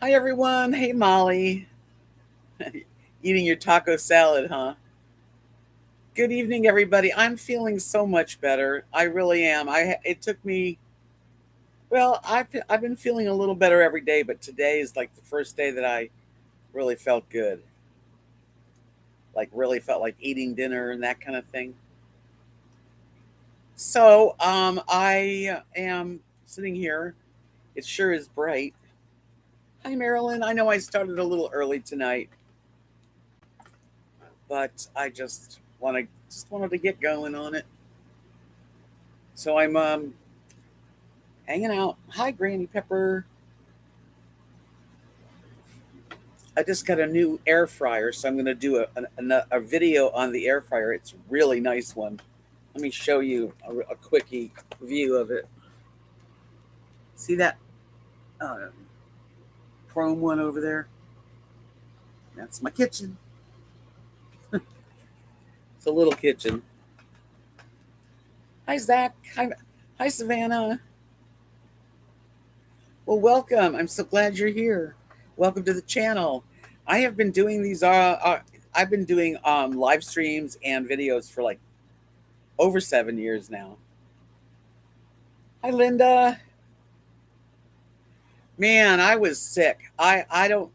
Hi, everyone. Hey, Molly. Eating your taco salad, huh? Good evening, everybody. I'm feeling so much better. I really am. It took me. Well, I've been feeling a little better every day, but today is like the first day that I really felt good. Like really felt like eating dinner and that kind of thing. So, I am sitting here. It sure is bright. Hi, Marilyn. I know I started a little early tonight, but I just wanted to get going on it. So I'm hanging out. Hi, Granny Pepper. I just got a new air fryer, so I'm going to do a video on the air fryer. It's a really nice one. Let me show you a quickie view of it. See that uh, chrome one over there? That's my kitchen. It's a little kitchen. Hi, Zach. Hi, Savannah. Well, welcome. I'm so glad you're here. Welcome to the channel. I have been doing these. I've been doing live streams and videos for like over 7 years now. Hi, Linda. Man, I was sick. I don't.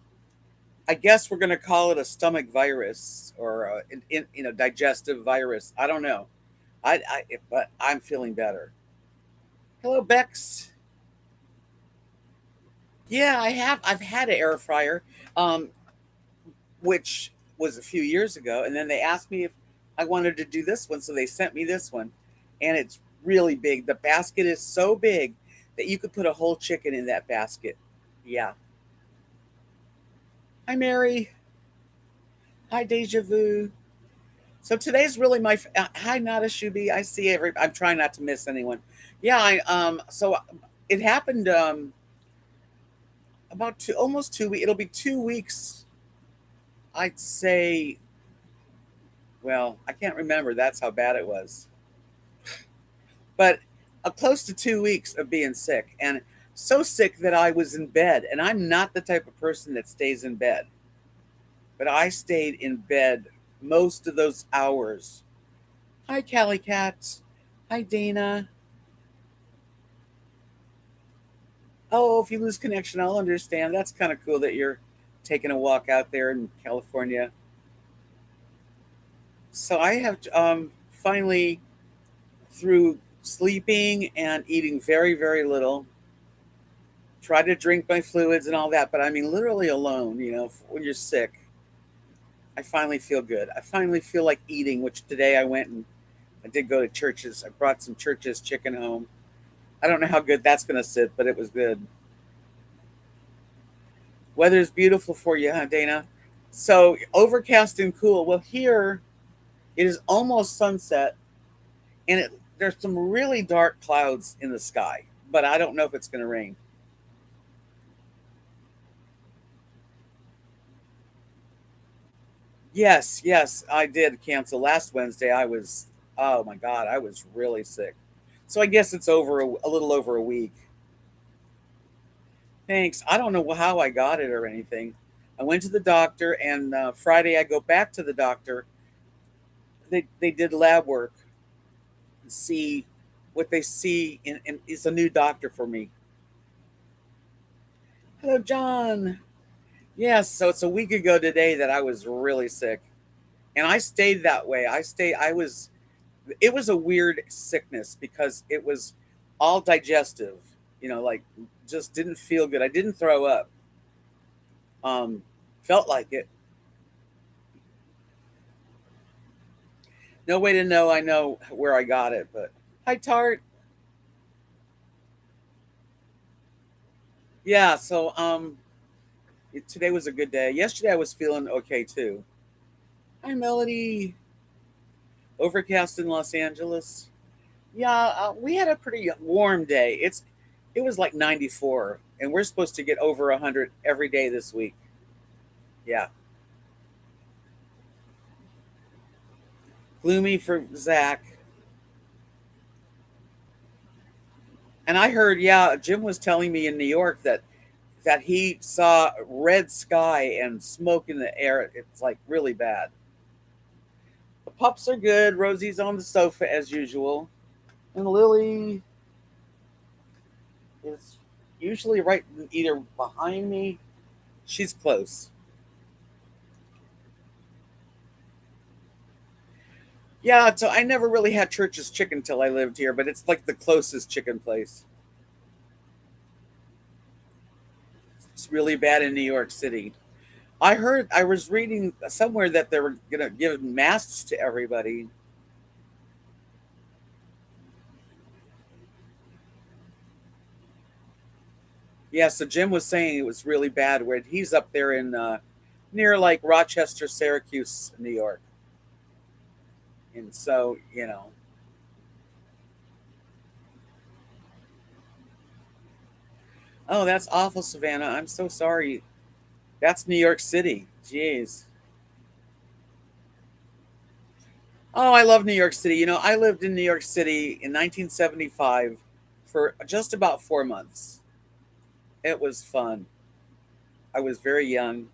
I guess we're gonna call it a stomach virus or digestive virus. I don't know. But I'm feeling better. Hello, Bex. Yeah, I have. I've had an air fryer, um, which was a few years ago, and then they asked me if I wanted to do this one, so they sent me this one, and it's really big. The basket is so big that you could put a whole chicken in that basket. Yeah. Hi, Mary. Hi, Deja Vu. So today's really hi, Nada Shubi. I see every. I'm trying not to miss anyone. Yeah, So it happened about almost 2 weeks. It'll be 2 weeks. I'd say. Well, I can't remember. That's how bad it was. But close to 2 weeks of being sick, and so sick that I was in bed. And I'm not the type of person that stays in bed, but I stayed in bed most of those hours. Hi, Callie Cat. Hi, Dana. Oh, if you lose connection, I'll understand. That's kind of cool that you're taking a walk out there in California. So I have finally, through sleeping and eating very, very little, try to drink my fluids and all that. But I mean, literally alone, when you're sick, I finally feel good. I finally feel like eating, which today I went and I did go to Churches. I brought some Churches chicken home. I don't know how good that's going to sit, but it was good. Weather's beautiful for you, huh, Dana? So overcast and cool. Well, here it is almost sunset, and there's some really dark clouds in the sky, but I don't know if it's going to rain. Yes, yes, I did cancel last Wednesday. Oh my God, I was really sick. So I guess it's over a little over a week. Thanks. I don't know how I got it or anything. I went to the doctor, and Friday I go back to the doctor. They did lab work and see what they see, and it's a new doctor for me. Hello, John. Yes, so it's a week ago today that I was really sick, and I stayed that way. It was a weird sickness because it was all digestive, like just didn't feel good. I didn't throw up. Um, Felt like it. No way to know. I know where I got it, but hi, Tart. Yeah, so today was a good day. Yesterday I was feeling okay too. Hi, Melody. Overcast in Los Angeles. Yeah, we had a pretty warm day. It was like 94, and we're supposed to get over 100 every day this week. Yeah, gloomy for Zach. And I heard, yeah, Jim was telling me in New York that that he saw red sky and smoke in the air. It's like really bad. The pups are good. Rosie's on the sofa as usual. And Lily is usually right either behind me. She's close. Yeah, so I never really had Church's Chicken till I lived here, but it's like the closest chicken place. It's really bad in New York City. I was reading somewhere that they were going to give masks to everybody. Yeah, so Jim was saying it was really bad where he's up there in near like Rochester, Syracuse, New York. And so, oh, that's awful, Savannah. I'm so sorry. That's New York City. Jeez. Oh, I love New York City. I lived in New York City in 1975 for just about 4 months. It was fun. I was very young.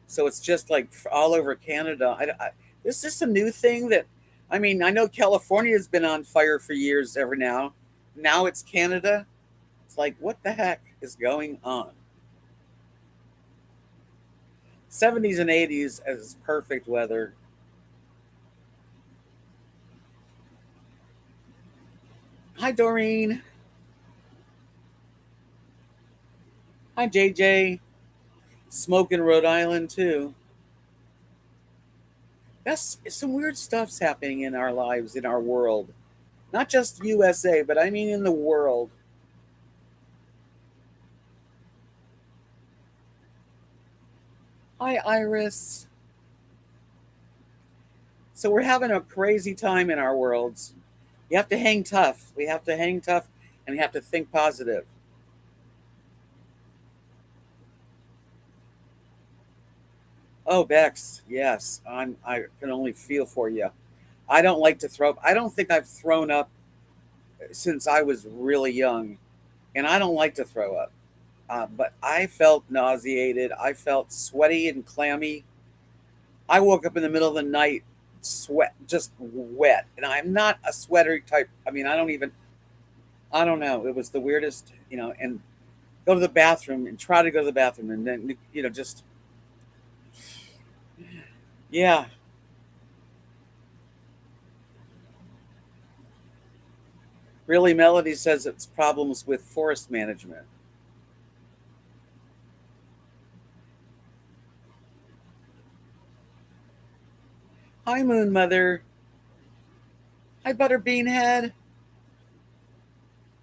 So it's just like all over Canada. Is this a new thing that, I mean, I know California has been on fire for years ever now. Now it's Canada. It's like, what the heck is going on? 70s and 80s as perfect weather. Hi, Doreen. Hi, JJ. Smoke in Rhode Island, too. That's some weird stuff's happening in our lives, in our world. Not just USA, but I mean in the world. Hi, Iris. So we're having a crazy time in our worlds. You have to hang tough. We have to hang tough and we have to think positive. Oh, Bex, yes, I can only feel for you. I don't like to throw up. I don't think I've thrown up since I was really young, and I don't like to throw up. But I felt nauseated. I felt sweaty and clammy. I woke up in the middle of the night, sweat, just wet. And I'm not a sweater type. I mean, I don't know. It was the weirdest, and go to the bathroom and try to go to the bathroom. And then, just, yeah. Really, Melody says it's problems with forest management. Hi, Moon Mother. Hi, Butterbean Head.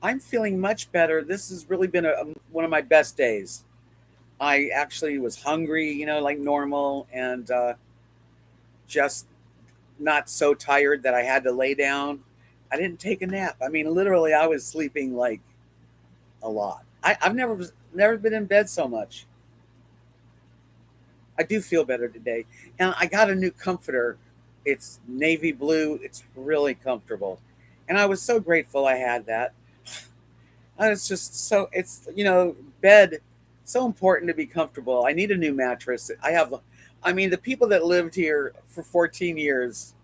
I'm feeling much better. This has really been one of my best days. I actually was hungry, like normal, and just not so tired that I had to lay down. I didn't take a nap. I mean, literally, I was sleeping like a lot. I've never been in bed so much. I do feel better today, and I got a new comforter. It's navy blue. It's really comfortable, and I was so grateful I had that. I was just so it's bed so important to be comfortable. I need a new mattress. I mean, the people that lived here for 14 years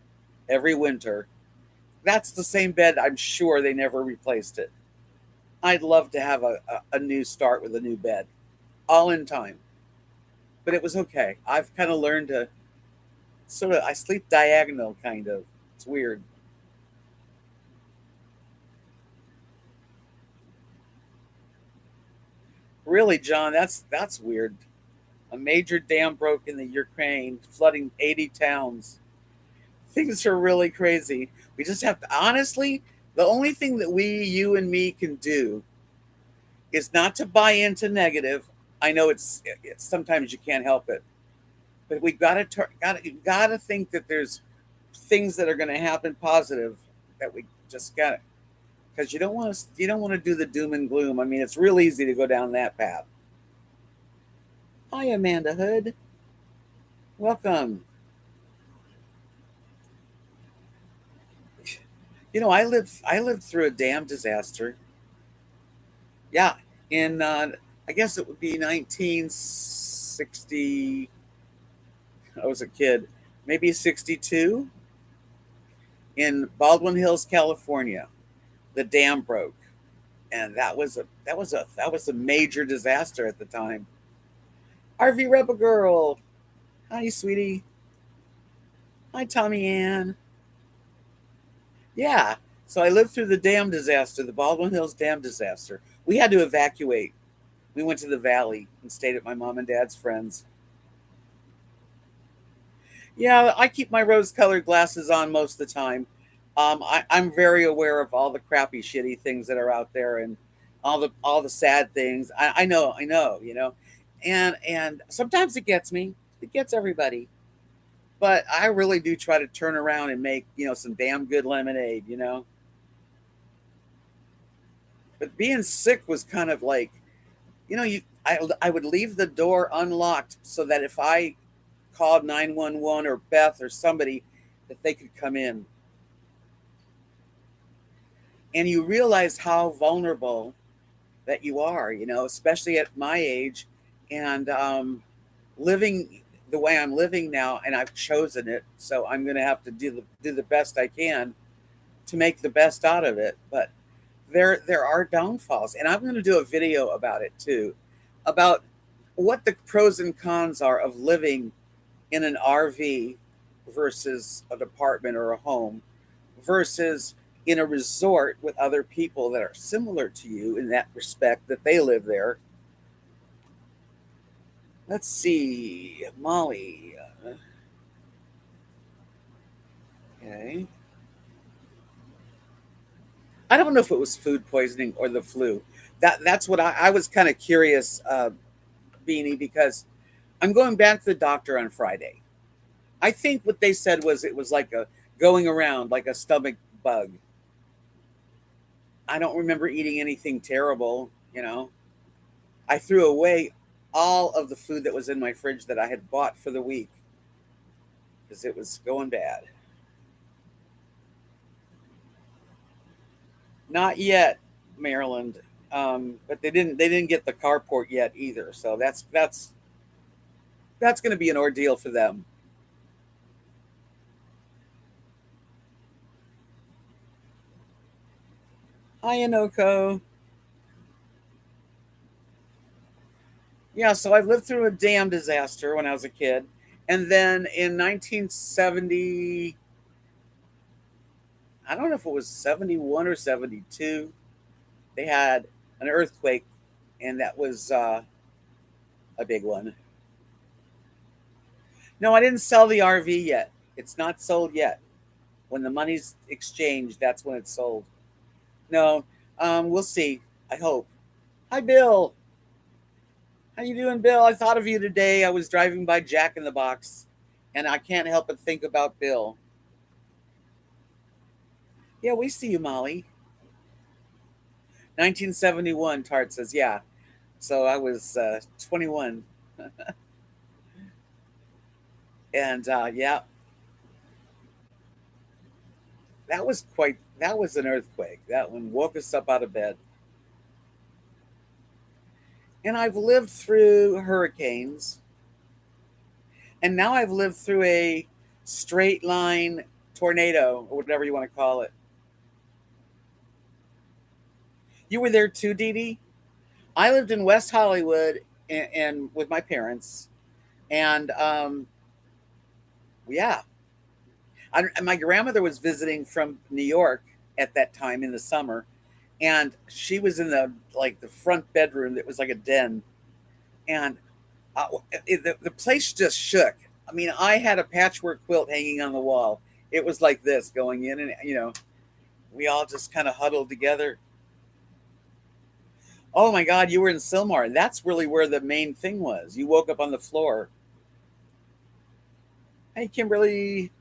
every winter, that's the same bed. I'm sure they never replaced it. I'd love to have a new start with a new bed, all in time. But it was okay. I've kind of learned to I sleep diagonal kind of. It's weird. Really, John, that's weird. A major dam broke in the Ukraine, flooding 80 towns. Things are really crazy. We just have to honestly, the only thing that you and me can do is not to buy into negative. I know it's sometimes you can't help it, but we gotta think that there's things that are going to happen positive that we just got to because you don't want to do the doom and gloom. I mean, it's real easy to go down that path. Hi, Amanda Hood. Welcome. I lived through a dam disaster. Yeah, in I guess it would be 1960. I was a kid, maybe 62, in Baldwin Hills, California. The dam broke, and that was a major disaster at the time. RV Rebel Girl, hi sweetie, hi Tommy Ann. Yeah, so I lived through the dam disaster, the Baldwin Hills dam disaster. We had to evacuate. We went to the valley and stayed at my mom and dad's friends. Yeah, I keep my rose-colored glasses on most of the time. I'm very aware of all the crappy, shitty things that are out there, and all the sad things. I know, and sometimes it gets me. It gets everybody, but I really do try to turn around and make some damn good lemonade. But being sick was kind of like I would leave the door unlocked so that if I called 911 or Beth or somebody, that they could come in. And you realize how vulnerable that you are, especially at my age, and living the way I'm living now, and I've chosen it, so I'm going to have to do the best I can to make the best out of it. But there are downfalls, and I'm going to do a video about it too, about what the pros and cons are of living in an RV versus an apartment or a home versus in a resort with other people that are similar to you in that respect that they live there. Let's see, Molly. Okay. I don't know if it was food poisoning or the flu. That's what I was kind of curious, Beanie, because I'm going back to the doctor on Friday. I think what they said was it was like a going around like a stomach bug. I don't remember eating anything terrible. I threw away all of the food that was in my fridge that I had bought for the week because it was going bad. Not yet, Maryland, but they didn't get the carport yet either. So that's going to be an ordeal for them. Hi, Anoko. Yeah, so I've lived through a dam disaster when I was a kid, and then in 1970, I don't know if it was 71 or 72, they had an earthquake, and that was a big one. No, I didn't sell the RV yet. It's not sold yet. When the money's exchanged, that's when it's sold. No, we'll see. I hope. Hi, Bill. How you doing, Bill? I thought of you today. I was driving by Jack in the Box, and I can't help but think about Bill. Yeah, we see you, Molly. 1971, Tart says, yeah. So I was 21. And yeah, that was an earthquake. That one woke us up out of bed. And I've lived through hurricanes, and now I've lived through a straight line tornado, or whatever you want to call it. You were there too, Dee Dee? I lived in West Hollywood and with my parents, and yeah, my grandmother was visiting from New York at that time in the summer, and she was in the front bedroom that was like a den, and the place just shook. I mean, I had a patchwork quilt hanging on the wall. It was like this going in, and we all just kind of huddled together. Oh my God, you were in Silmar. That's really where the main thing was. You woke up on the floor. Hey, Kimberly.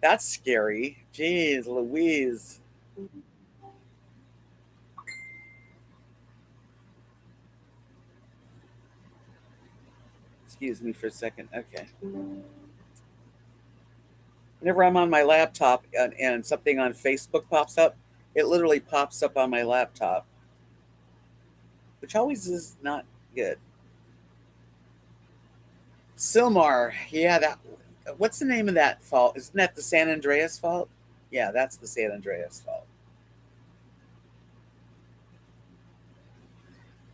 That's scary. Jeez, Louise. Excuse me for a second. Okay. Whenever I'm on my laptop and something on Facebook pops up, it literally pops up on my laptop, which always is not good. Silmar, yeah, that. What's the name of that fault? Isn't that the San Andreas fault? Yeah, that's the San Andreas fault.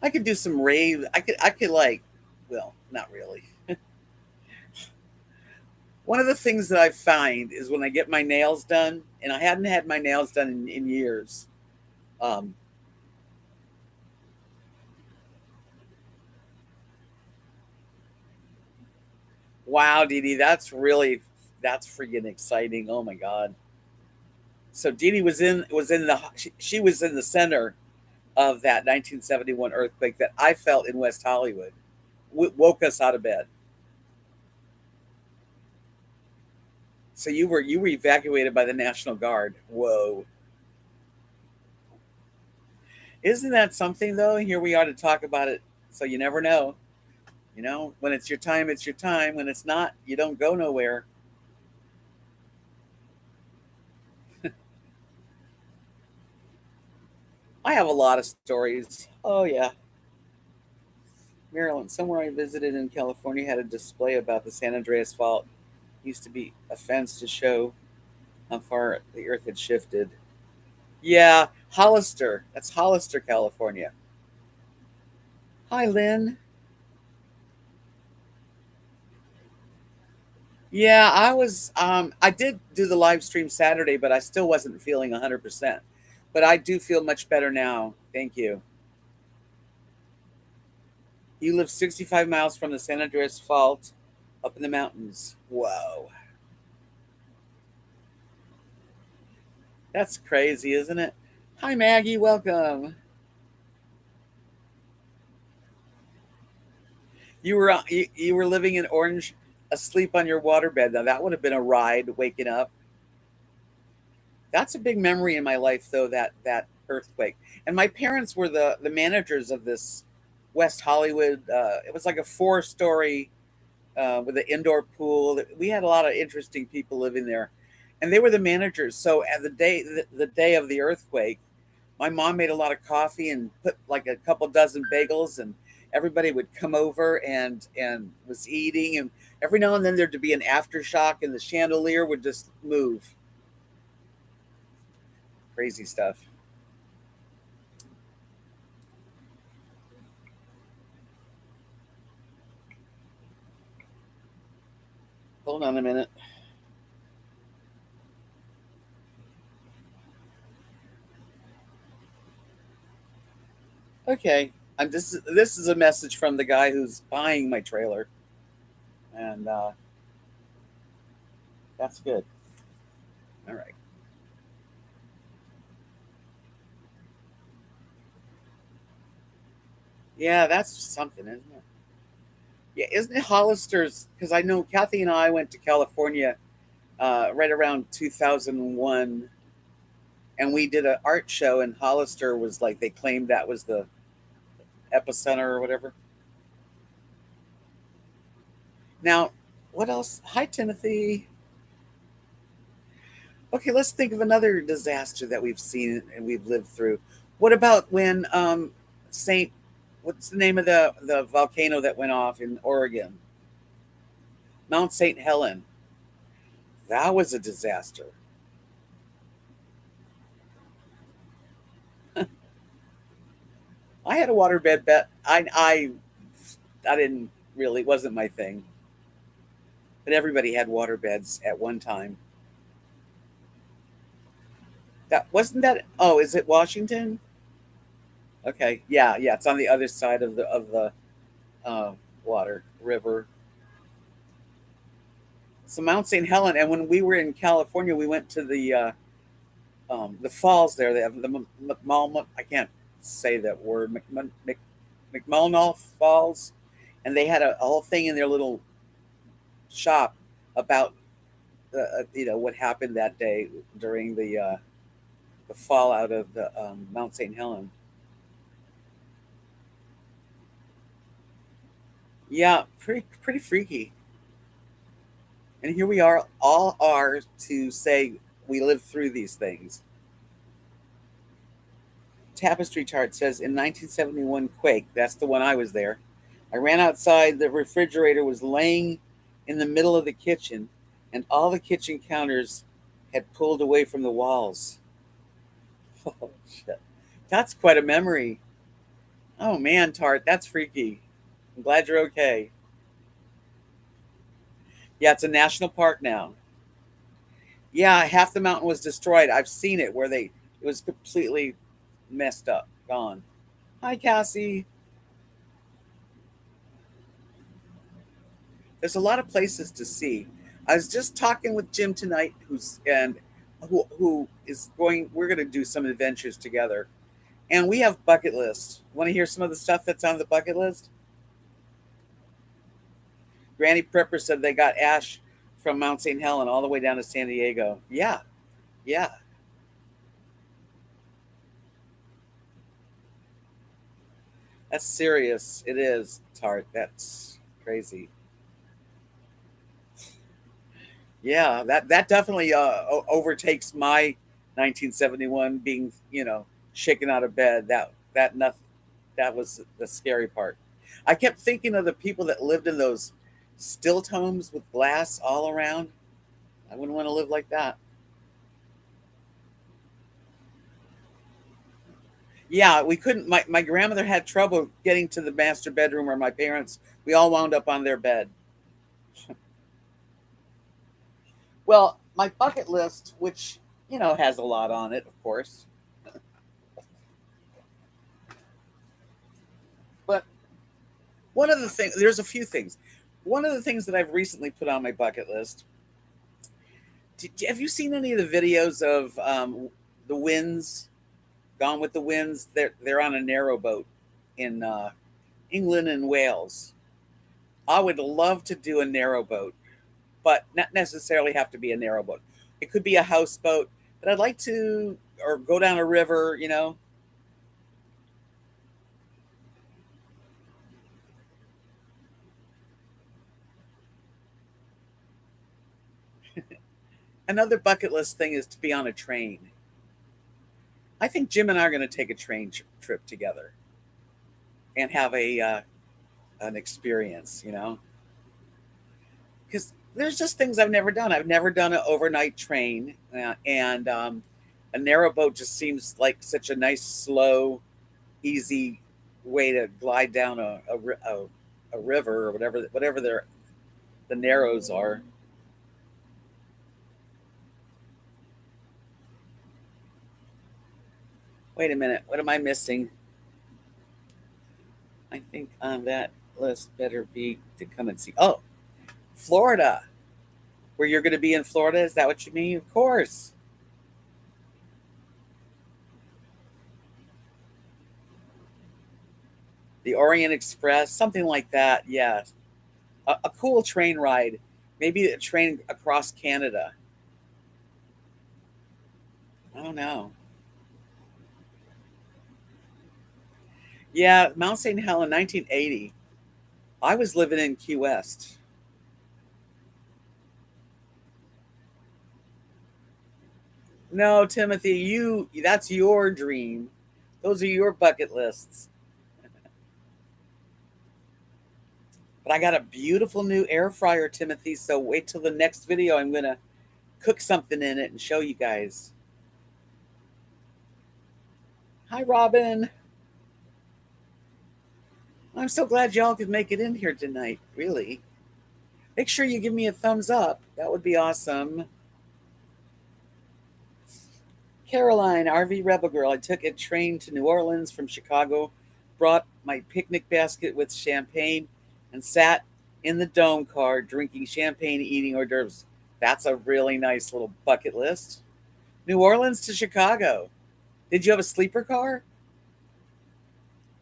I could do some rave. I could like, well, not really. One of the things that I find is when I get my nails done, and I hadn't had my nails done in years. Um, wow, Dee Dee, that's freaking exciting. Oh my god. So Dee Dee was in she was in the center of that 1971 earthquake that I felt in West Hollywood. Woke us out of bed. So you were evacuated by the National Guard. Whoa. Isn't that something though? Here we are to talk about it. So you never know. When it's your time, it's your time. When it's not, you don't go nowhere. I have a lot of stories. Oh yeah. Maryland, somewhere I visited in California had a display about the San Andreas fault. Used to be a fence to show how far the earth had shifted. Yeah, Hollister. That's Hollister, California. Hi, Lynn. Yeah, I did do the live stream Saturday, but I still wasn't feeling 100%. But I do feel much better now. Thank you. You live 65 miles from the San Andreas Fault up in the mountains. Whoa. That's crazy, isn't it? Hi, Maggie. Welcome. You were living in Orange, asleep on your waterbed. Now that would have been a ride waking up. That's a big memory in my life, though. That earthquake, and my parents were the managers of this West Hollywood. It was like a four-story with an indoor pool. We had a lot of interesting people living there, and they were the managers. So at the day of the earthquake, my mom made a lot of coffee and put like a couple dozen bagels, and everybody would come over and was eating, and every now and then there'd be an aftershock, and the chandelier would just move. Crazy stuff. Hold on a minute. Okay, this is a message from the guy who's buying my trailer, and that's good. All right. Yeah, that's something, isn't it? Yeah, isn't it Hollister's? Because I know Kathy and I went to California right around 2001, and we did an art show, and Hollister was like they claimed that was the epicenter or whatever. Now, what else? Hi, Timothy. Okay, let's think of another disaster that we've seen and we've lived through. What about when Saint? What's the name of the volcano that went off in Oregon? Mount Saint Helen. That was a disaster. I had a waterbed bet. I didn't really, it wasn't my thing, but everybody had waterbeds at one time. That wasn't that. Oh, is it Washington? Okay, yeah, yeah. It's on the other side of the uh, water river. So Mount St. Helen, and when we were in California, we went to the falls there. They have the I can't say that word. McMullenall Falls, and they had a whole thing in their little shop about what happened that day during the fallout of the Mount St. Helen. Yeah, pretty freaky. And here we are, all are to say we lived through these things. Tapestry chart says in 1971 quake, that's the one I was there. I ran outside, the refrigerator was laying in the middle of the kitchen, and all the kitchen counters had pulled away from the walls. Oh, shit. That's quite a memory. Oh man, Tart, that's freaky. I'm glad you're okay. Yeah, it's a national park now. Yeah, half the mountain was destroyed. I've seen it where it was completely messed up, gone. Hi, Cassie. There's a lot of places to see. I was just talking with Jim tonight, who is going. We're going to do some adventures together, and we have bucket lists. Want to hear some of the stuff that's on the bucket list? Granny Prepper said they got ash from Mount St. Helens all the way down to San Diego. Yeah, yeah, that's serious. It is, Tart. That's crazy. Yeah, that definitely overtakes my 1971 being, shaken out of bed. That nothing that was the scary part. I kept thinking of the people that lived in those stilt homes with glass all around. I wouldn't want to live like that. Yeah, we couldn't. My grandmother had trouble getting to the master bedroom, or my parents. We all wound up on their bed. Well, my bucket list, which has a lot on it, of course, but one of the things, there's a few things. One of the things that I've recently put on my bucket list. Have you seen any of the videos of the winds? Gone with the Winds. They're on a narrow boat in England and Wales. I would love to do a narrow boat, but not necessarily have to be a narrow boat. It could be a houseboat, but I'd like to, or go down a river. Another bucket list thing is to be on a train. I think Jim and I are going to take a train trip together and have a an experience. Because there's just things I've never done. I've never done an overnight train, and a narrow boat just seems like such a nice, slow, easy way to glide down a river, or whatever the narrows are. Wait a minute, what am I missing? I think on that list better be to come and see. Oh, Florida, where you're going to be in Florida. Is that what you mean? Of course. The Orient Express, something like that. Yeah, a cool train ride. Maybe a train across Canada. I don't know. Yeah, Mount St. Helens, 1980. I was living in Key West. No, Timothy, that's your dream. Those are your bucket lists. But I got a beautiful new air fryer, Timothy. So wait till the next video. I'm gonna cook something in it and show you guys. Hi, Robin. I'm so glad y'all could make it in here tonight. Really. Make sure you give me a thumbs up. That would be awesome. Caroline, RV Rebel Girl. I took a train to New Orleans from Chicago, brought my picnic basket with champagne, and sat in the dome car drinking champagne, eating hors d'oeuvres. That's a really nice little bucket list. New Orleans to Chicago. Did you have a sleeper car?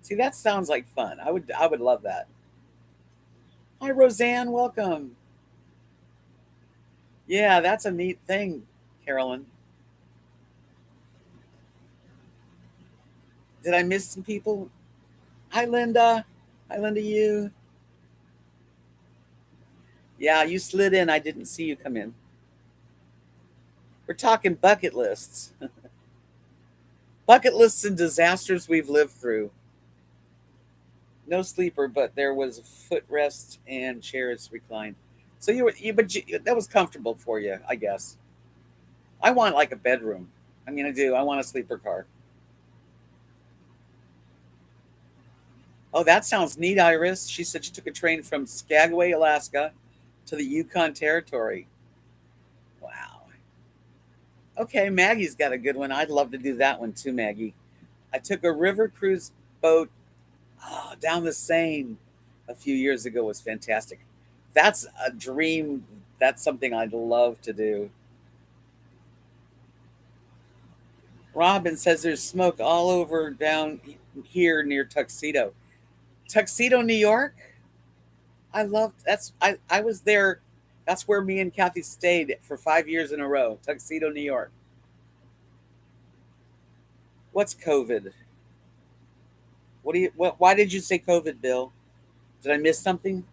See, that sounds like fun. I would love that. Hi, Roseanne. Welcome. Yeah, that's a neat thing, Carolyn. Did I miss some people? Hi, Linda. Hi, Linda. You. Yeah, you slid in. I didn't see you come in. We're talking bucket lists. Bucket lists and disasters we've lived through. No sleeper, but there was a footrest and chairs reclined. So that was comfortable for you, I guess. I want like a bedroom. I mean, I do. I want a sleeper car. Oh, that sounds neat, Iris. She said she took a train from Skagway, Alaska to the Yukon Territory. Wow. Okay, Maggie's got a good one. I'd love to do that one too, Maggie. I took a river cruise boat down the Seine a few years ago. It was fantastic. That's a dream. That's something I'd love to do. Robin says there's smoke all over down here near Tuxedo. Tuxedo, New York? I love that's I was there. That's where me and Kathy stayed for 5 years in a row. Tuxedo, New York. What's COVID? Why did you say COVID, Bill? Did I miss something?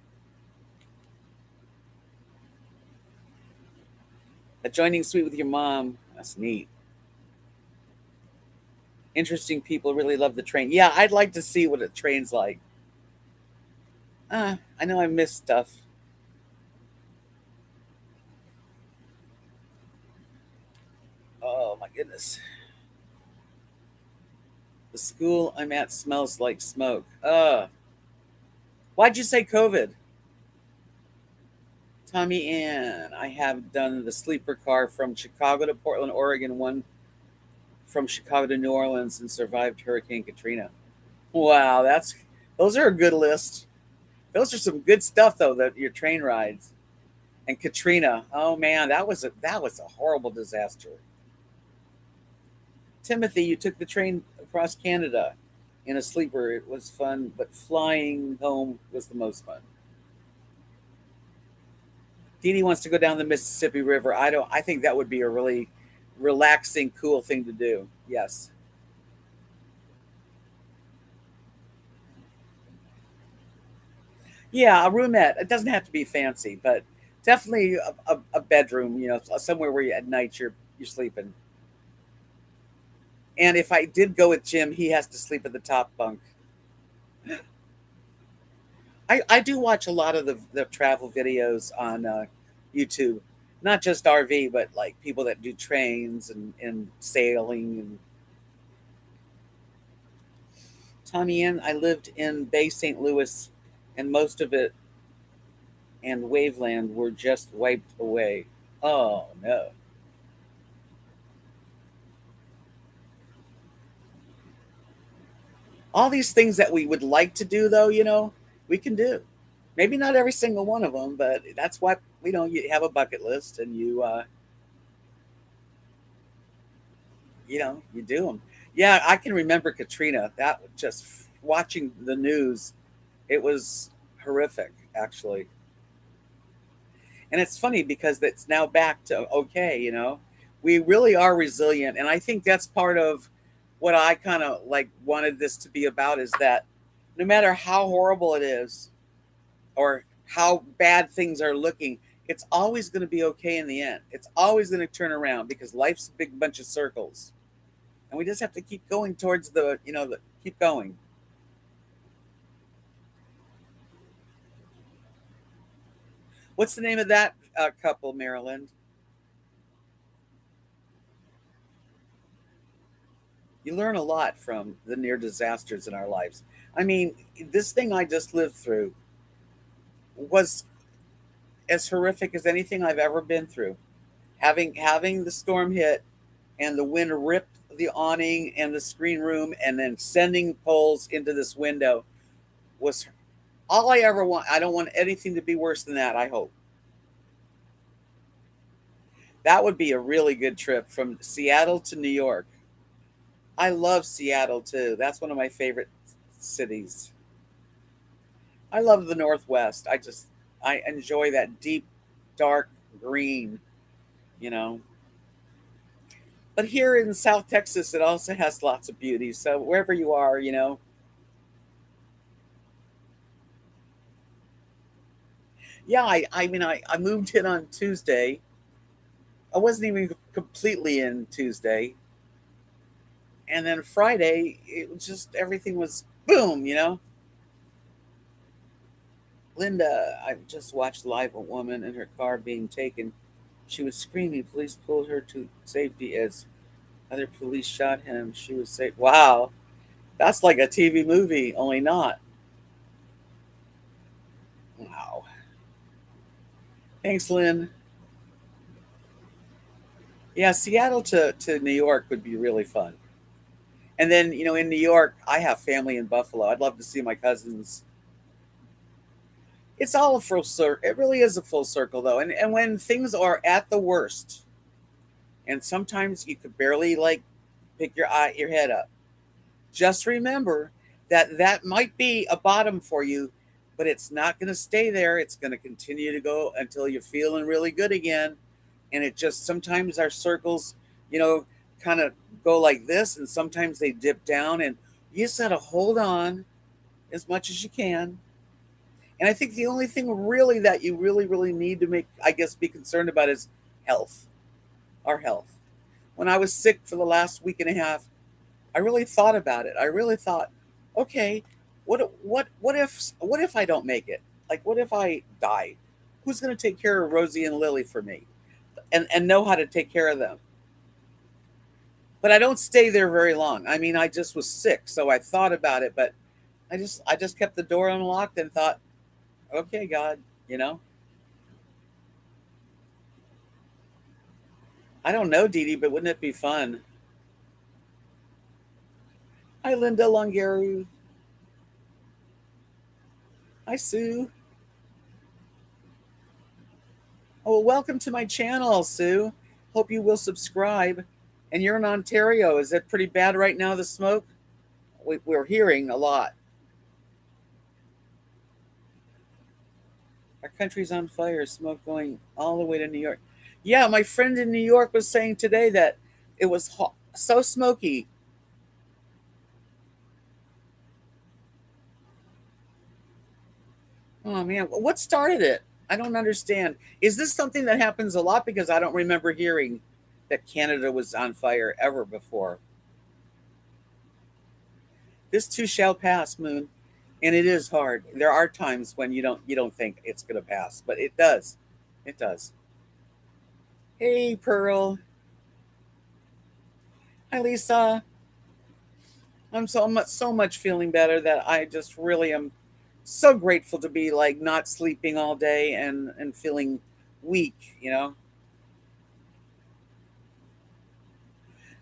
Adjoining suite with your mom. That's neat. Interesting people really love the train. Yeah, I'd like to see what a train's like. I know I missed stuff. Oh my goodness. The school I'm at smells like smoke. Why'd you say COVID? Tommy Ann, I have done the sleeper car from Chicago to Portland, Oregon, one from Chicago to New Orleans, and survived Hurricane Katrina. Wow, those are a good list. Those are some good stuff though. That your train rides and Katrina. Oh man, that was a horrible disaster. Timothy, you took the train across Canada in a sleeper. It was fun, but flying home was the most fun. Dee Dee wants to go down the Mississippi River. I don't. I think that would be a really relaxing, cool thing to do. Yes. Yeah, a roomette. It doesn't have to be fancy, but definitely a bedroom. Somewhere where at night you're sleeping. And if I did go with Jim, he has to sleep at the top bunk. I do watch a lot of the travel videos on YouTube, not just RV, but like people that do trains and sailing. And Tommy Inn, I lived in Bay St. Louis, and most of it and Waveland were just wiped away. Oh no. All these things that we would like to do, though, we can do. Maybe not every single one of them, but that's why you have a bucket list and you do them. Yeah, I can remember Katrina. That just watching the news, it was horrific, actually. And it's funny because it's now back to okay. We really are resilient, and I think that's part of what I kind of like wanted this to be about is that no matter how horrible it is or how bad things are looking, it's always going to be okay in the end. It's always going to turn around because life's a big bunch of circles, and we just have to keep going towards keep going. What's the name of that couple, Maryland? You learn a lot from the near disasters in our lives. I mean, this thing I just lived through was as horrific as anything I've ever been through. Having the storm hit and the wind ripped the awning and the screen room and then sending poles into this window was all I ever want. I don't want anything to be worse than that, I hope. That would be a really good trip from Seattle to New York. I love Seattle too. That's one of my favorite cities. I love the Northwest. I enjoy that deep, dark green, you know. But here in South Texas, it also has lots of beauty. So wherever you are, Yeah, I moved in on Tuesday. I wasn't even completely in Tuesday. And then Friday, it was just everything was boom. Linda, I just watched live a woman in her car being taken. She was screaming. Police pulled her to safety as other police shot him. She was safe. Wow, that's like a TV movie, only not. Wow. Thanks, Lynn. Yeah, Seattle to New York would be really fun. And then, in New York, I have family in Buffalo. I'd love to see my cousins. It's all a full circle. It really is a full circle, though. And when things are at the worst, and sometimes you could barely like pick your head up, just remember that that might be a bottom for you, but it's not going to stay there. It's going to continue to go until you're feeling really good again. And it just sometimes our circles, you know, kind of go like this, and sometimes they dip down, and you just got to hold on as much as you can. And I think the only thing really that you really need to make, I guess, be concerned about is health, our health. When I was sick for the last week and a half, I really thought about it. I really thought, okay, what if I don't make it? Like, what if I die? Who's going to take care of Rosie and Lily for me, and know how to take care of them? But I don't stay there very long. I mean, I just was sick, so I thought about it, but I just kept the door unlocked and thought, okay, God, you know. I don't know, Dee Dee, but wouldn't it be fun? Hi, Linda Longari. Hi, Sue. Oh, welcome to my channel, Sue. Hope you will subscribe. And you're in Ontario. Is it pretty bad right now, the smoke? We're hearing a lot. Our country's on fire, smoke going all the way to New York. Yeah, my friend in New York was saying today that it was so smoky. Oh, man. What started it? I don't understand. Is this something that happens a lot? Because I don't remember hearing that Canada was on fire ever before. This too shall pass, Moon. And it is hard. There are times when you don't think it's going to pass, but it does. It does. Hey, Pearl. Hi, Lisa. I'm so much feeling better that I just really am so grateful to be like not sleeping all day and feeling weak.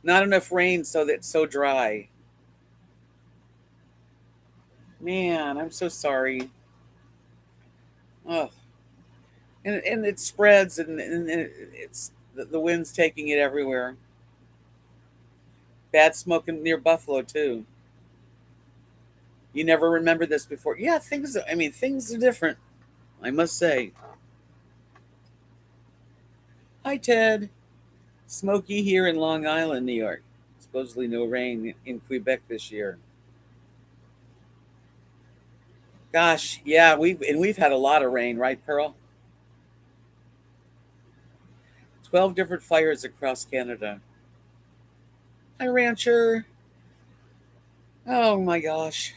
Not enough rain so that it's so dry. Man, I'm so sorry. Oh, and it spreads, and it's the wind's taking it everywhere. Bad smoking near Buffalo too. You never remember this before. Yeah, things are different, I must say. Hi, Ted. Smoky here in Long Island, New York. Supposedly no rain in Quebec this year. Gosh, yeah, we've had a lot of rain, right, Pearl? 12 different fires across Canada. Hi, Rancher. Oh my gosh.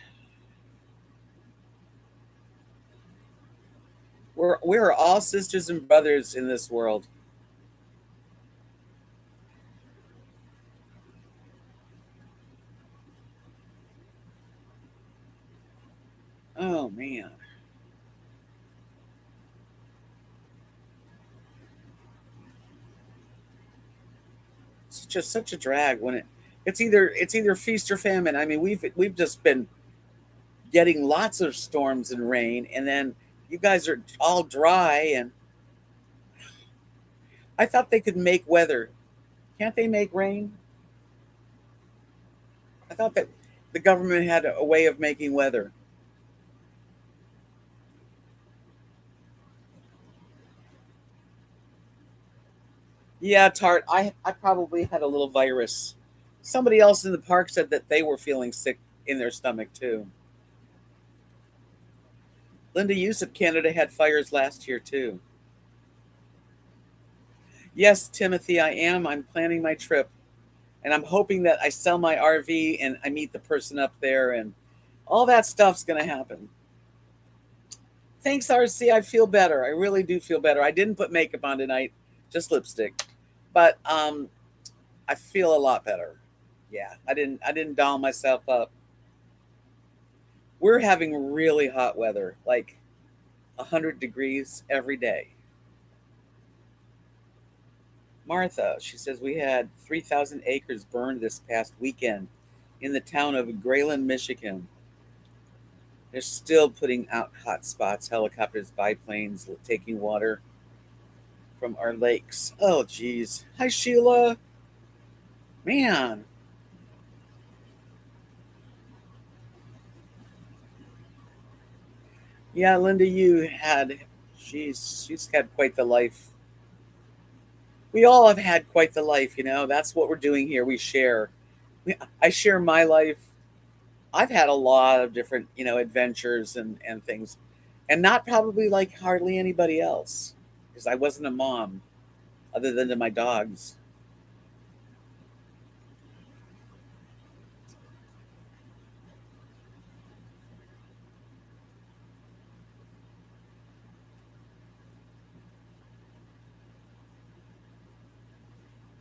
We're all sisters and brothers in this world. Oh man. It's just such a drag when it's either feast or famine. I mean, we've just been getting lots of storms and rain, and then you guys are all dry. And I thought they could make weather. Can't they make rain? I thought that the government had a way of making weather. Yeah, Tart, I probably had a little virus. Somebody else in the park said that they were feeling sick in their stomach too. Linda, you said Canada had fires last year too. Yes, Timothy, I am. I'm planning my trip, and I'm hoping that I sell my RV and I meet the person up there, and all that stuff's going to happen. Thanks, RC. I feel better. I really do feel better. I didn't put makeup on tonight, just lipstick, but I feel a lot better. Yeah, I didn't doll myself up. We're having really hot weather, like 100 degrees every day. Martha, she says we had 3,000 acres burned this past weekend in the town of Grayland, Michigan. They're still putting out hot spots, helicopters, biplanes, taking water from our lakes. Oh, geez. Hi, Sheila. Man. Yeah, Linda, she's had quite the life. We all have had quite the life, you know. That's what we're doing here. We share. I share my life. I've had a lot of different, adventures and things, and not probably like hardly anybody else, because I wasn't a mom other than to my dogs.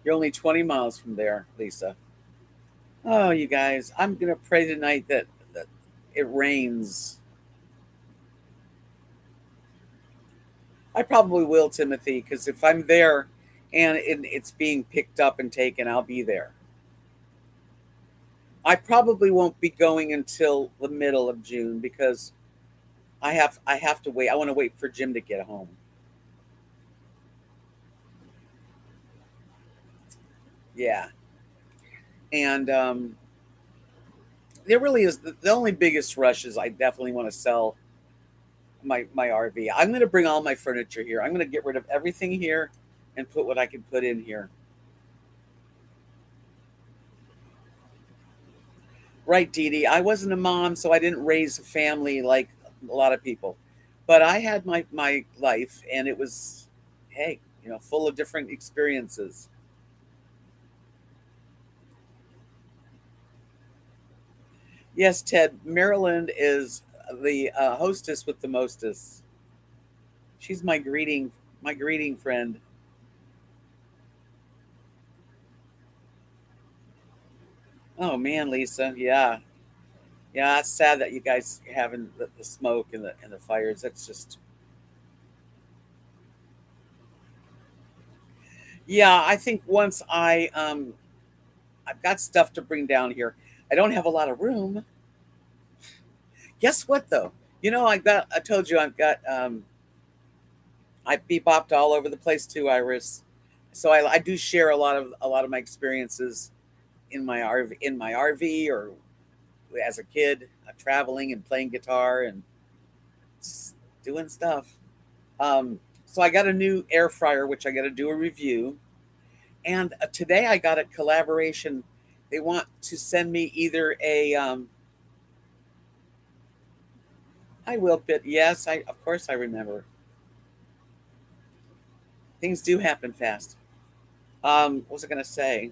You're only 20 miles from there, Lisa. Oh, you guys, I'm gonna pray tonight that it rains. I probably will, Timothy, because if I'm there and it's being picked up and taken, I'll be there. I probably won't be going until the middle of June because I have to wait. I want to wait for Jim to get home. Yeah, and there really is the only biggest rush is I definitely want to sell my RV. I'm going to bring all my furniture here. I'm going to get rid of everything here and put what I can put in here. Right, Dee Dee. I wasn't a mom, so I didn't raise a family like a lot of people. But I had my life, and it was, hey, full of different experiences. Yes, Ted. Maryland is the hostess with the mostest. She's my greeting friend. Oh man, Lisa. Yeah, yeah. It's sad that you guys having the smoke and the fires. That's just. Yeah, I think once I've got stuff to bring down here. I don't have a lot of room. Guess what though? I told you I bebopped all over the place too, Iris. So I do share a lot of my experiences in my RV or as a kid, traveling and playing guitar and doing stuff. So I got a new air fryer, which I got to do a review. And today I got a collaboration. They want to send me either a I will bit. Yes, I of course I remember. Things do happen fast. What was I gonna say?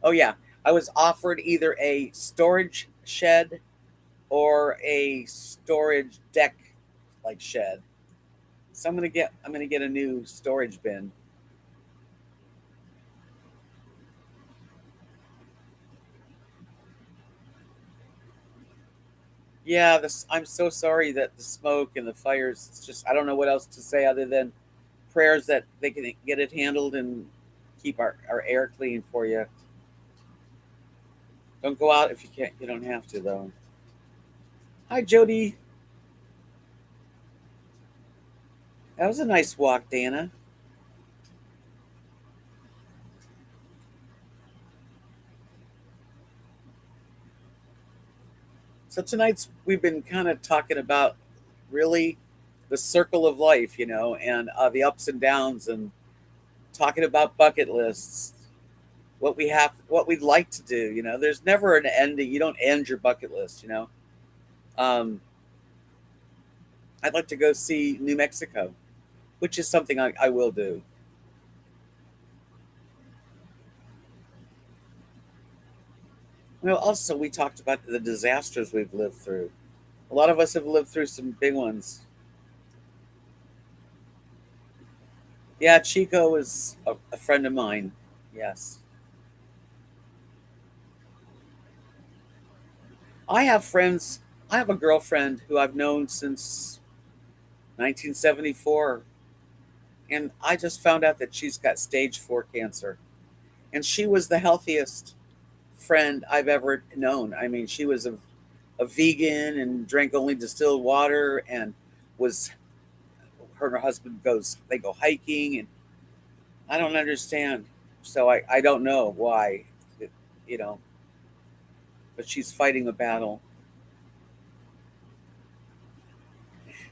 Oh yeah, I was offered either a storage shed or a storage deck like shed. So I'm gonna get a new storage bin. Yeah, this I'm so sorry that the smoke and the fires. It's just I don't know what else to say other than prayers that they can get it handled and keep our air clean for you. Don't go out if you can't. You don't have to though. Hi, Jody. That was a nice walk, Dana. So tonight's we've been kind of talking about really the circle of life, and the ups and downs, and talking about bucket lists, what we'd like to do. There's never an ending. You don't end your bucket list. Um, I'd like to go see New Mexico, which is something I will do. Well, also, we talked about the disasters we've lived through. A lot of us have lived through some big ones. Yeah, Chico is a friend of mine. Yes. I have friends. I have a girlfriend who I've known since 1974. And I just found out that she's got stage 4 cancer. And she was the healthiest friend I've ever known. I mean, she was a vegan and drank only distilled water and was her and her husband they go hiking, and I don't understand. So I don't know why, it, you know, but she's fighting a battle.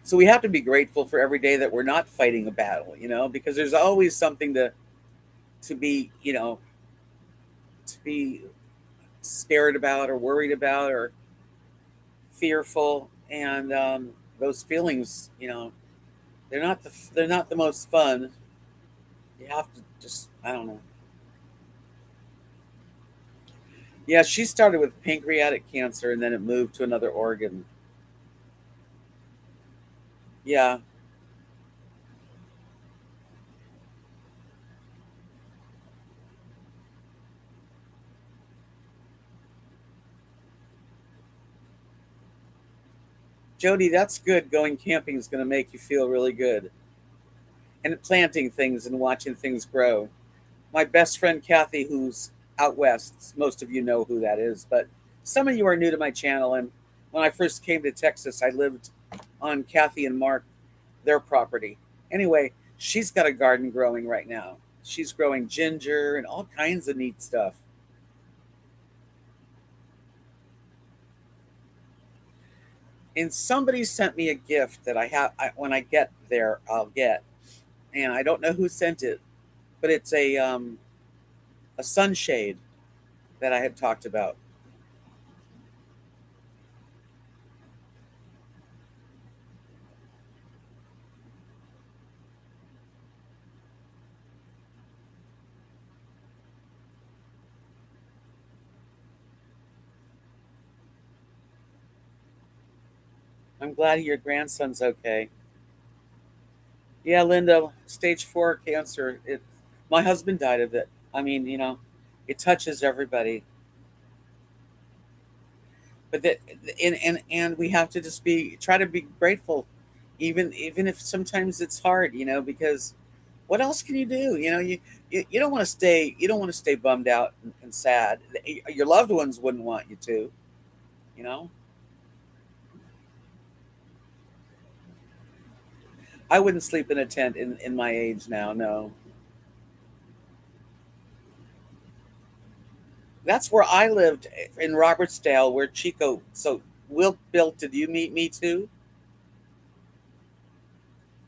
So we have to be grateful for every day that we're not fighting a battle, because there's always something to be, to be scared about or worried about or fearful, and those feelings, they're not the most fun. You have to just, I don't know. Yeah, she started with pancreatic cancer and then it moved to another organ. Yeah, Jody, that's good. Going camping is going to make you feel really good, and planting things and watching things grow. My best friend Kathy, who's out west, most of you know who that is, but some of you are new to my channel. And when I first came to Texas, I lived on Kathy and Mark, their property. Anyway, she's got a garden growing right now. She's growing ginger and all kinds of neat stuff. And somebody sent me a gift that when I get there, I'll get. And I don't know who sent it, but it's a sunshade that I had talked about. I'm glad your grandson's okay. Yeah, Linda, stage 4 cancer. My husband died of it. I mean, it touches everybody. But and we have to just try to be grateful, even if sometimes it's hard, because what else can you do? You don't want to stay bummed out and sad. Your loved ones wouldn't want you to, you know. I wouldn't sleep in a tent in my age now. No, that's where I lived in Robertsdale, where Chico. So Will built. Did you meet me too?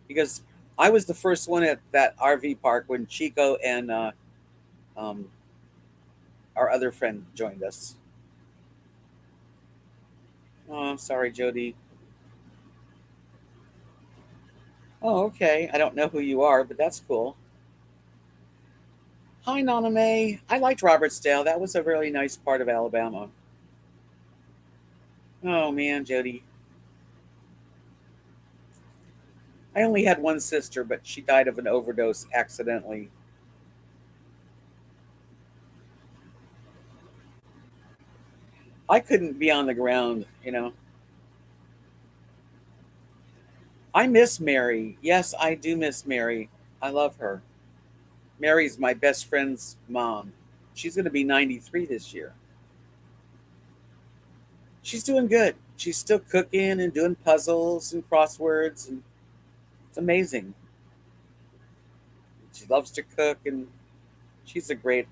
Because I was the first one at that RV park when Chico and um, our other friend joined us. Oh, I'm sorry, Jody. Oh, okay. I don't know who you are, but that's cool. Hi, Nana May. I liked Robertsdale. That was a really nice part of Alabama. Oh man, Jody. I only had one sister, but she died of an overdose accidentally. I couldn't be on the ground. I miss Mary. Yes, I do miss Mary. I love her. Mary's my best friend's mom. She's going to be 93 this year. She's doing good. She's still cooking and doing puzzles and crosswords, and it's amazing. She loves to cook, and she's a great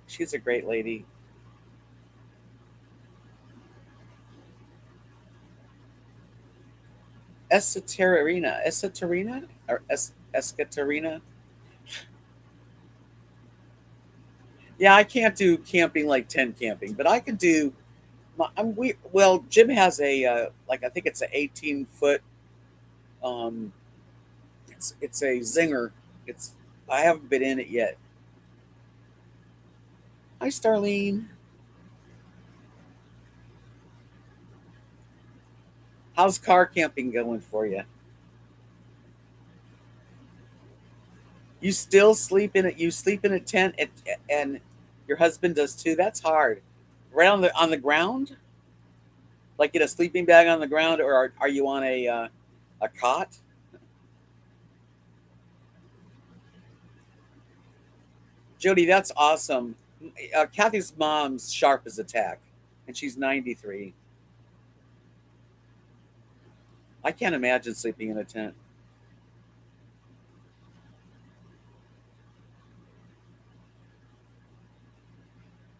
lady. Esoterina, or Escaterina. Yeah, I can't do camping like tent camping, but I could do. Jim has a like I think it's an 18-foot Um, it's a zinger. It's I haven't been in it yet. Hi, Starlene. How's car camping going for you? You still sleep in it? You sleep in a tent, and your husband does too. That's hard. Right on the ground, like in a sleeping bag on the ground, or are you on a cot? Jody, that's awesome. Kathy's mom's sharp as a tack, and she's 93. I can't imagine sleeping in a tent.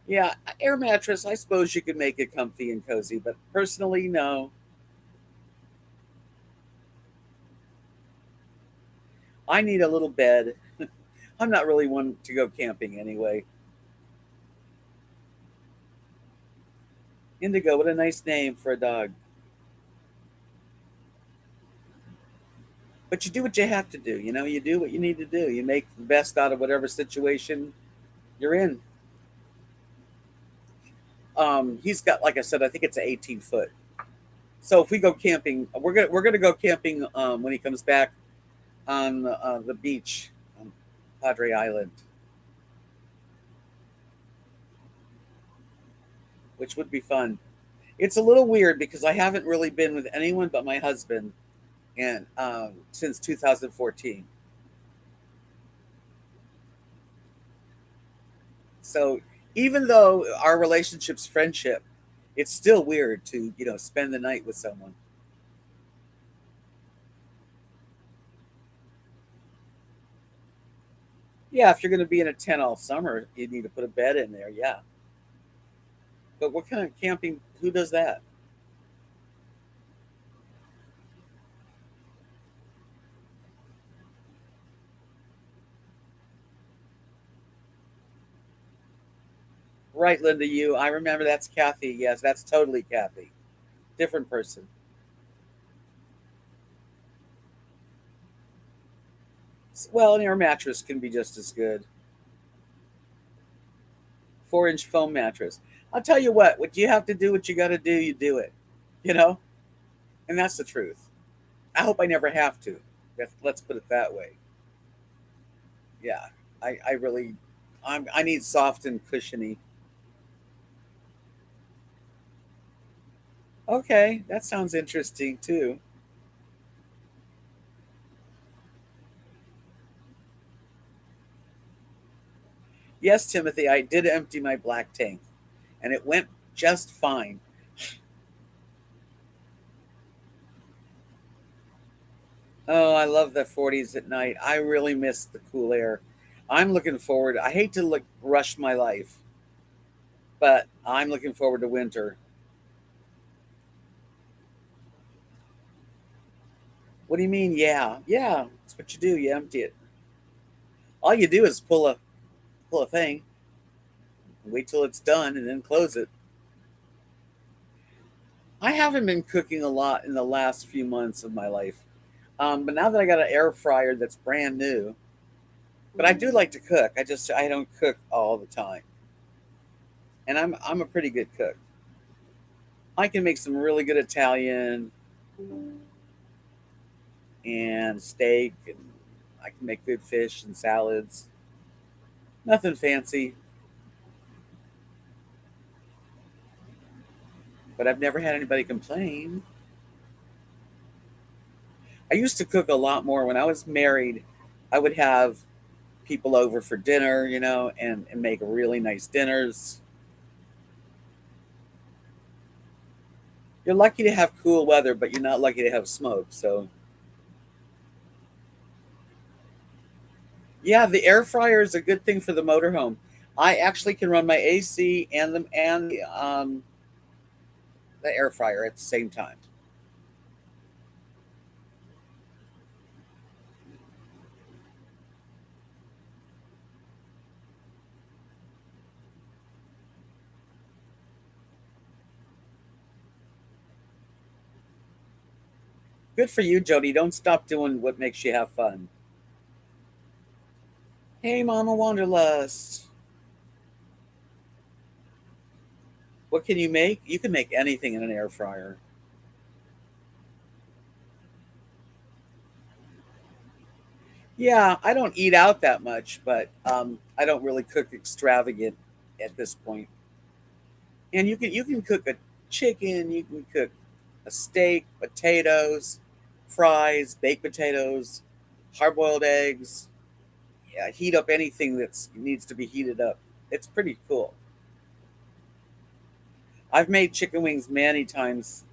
Yeah, air mattress. I suppose you could make it comfy and cozy, but personally, no. I need a little bed. I'm not really one to go camping anyway. Indigo, what a nice name for a dog. But you do what you have to do. You know, you do what you need to do. You make the best out of whatever situation you're in. He's got, like I said, I think it's an 18 foot. So if we go camping, we're gonna go camping when he comes back on the beach on Padre Island, which would be fun. It's a little weird because I haven't really been with anyone but my husband, and since 2014. So even though our relationship's friendship, it's still weird to spend the night with someone. Yeah, if you're going to be in a tent all summer, you need to put a bed in there. Yeah, but what kind of camping? Who does that? Right, Linda. You. I remember that's Kathy. Yes, that's totally Kathy. Different person. Well, an air mattress can be just as good. 4-inch foam mattress. I'll tell you what. What you have to do, what you got to do, you do it. You know, and that's the truth. I hope I never have to. Let's put it that way. Yeah, I really, I need soft and cushiony. Okay, that sounds interesting too. Yes, Timothy, I did empty my black tank, and it went just fine. Oh, I love the 40s at night. I really miss the cool air. I'm looking forward. I hate to rush my life, but I'm looking forward to winter. What do you mean? Yeah, yeah, that's what you do. You empty it. All you do is pull a thing, wait till it's done, and then close it. I haven't been cooking a lot in the last few months of my life, but now that I got an air fryer that's brand new, but I do like to cook. I don't cook all the time, and I'm a pretty good cook. I can make some really good Italian and steak, and I can make good fish and salads. Nothing fancy, but I've never had anybody complain. I used to cook a lot more when I was married. I would have people over for dinner, and make really nice dinners. You're lucky to have cool weather, but you're not lucky to have smoke. So, yeah, the air fryer is a good thing for the motorhome. I actually can run my AC and the air fryer at the same time. Good for you, Jody. Don't stop doing what makes you have fun. Hey, Mama Wanderlust. What can you make? You can make anything in an air fryer. Yeah, I don't eat out that much, but I don't really cook extravagant at this point. And you can cook a chicken, you can cook a steak, potatoes, fries, baked potatoes, hard boiled eggs. Yeah, heat up anything that needs to be heated up. It's pretty cool. I've made chicken wings many times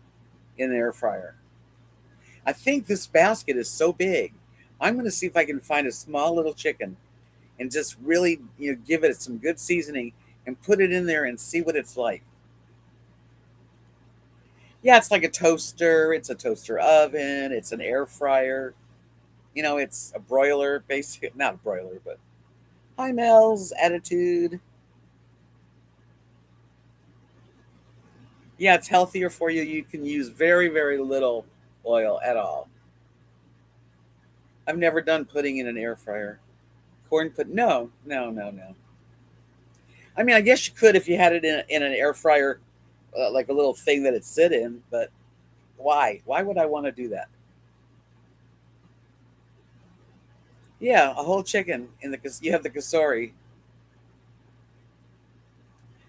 in the air fryer. I think this basket is so big. I'm going to see if I can find a small little chicken and just really, give it some good seasoning and put it in there and see what it's like. Yeah, it's like a toaster, it's a toaster oven, it's an air fryer. It's a broiler, basically, not a broiler, but hi Mel's attitude. Yeah, it's healthier for you. You can use very, very little oil at all. I've never done pudding in an air fryer. Corn put no, no, no, no. I mean, I guess you could if you had it in an air fryer, like a little thing that it sit in. But why? Why would I want to do that? Yeah, a whole chicken in the you have the kasori.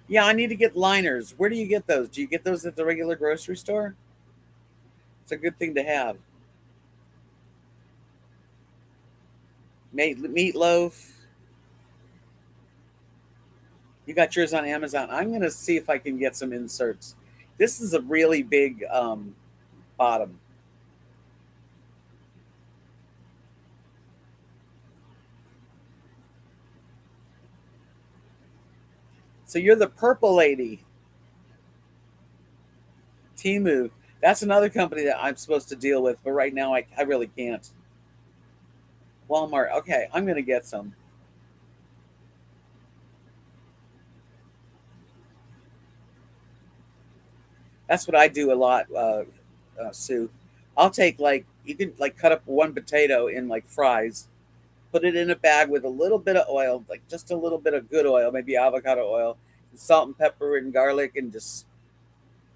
Yeah, I need to get liners. Where do you get those? Do you get those at the regular grocery store? It's a good thing to have. Meatloaf. You got yours on Amazon. I'm gonna see if I can get some inserts. This is a really big bottom. So you're the purple lady. Timu. That's another company that I'm supposed to deal with, but right now I really can't. Walmart. Okay, I'm gonna get some. That's what I do a lot, Sue. I'll take like you can like cut up one potato in like fries, put it in a bag with a little bit of oil, like just a little bit of good oil, maybe avocado oil, salt and pepper and garlic, and just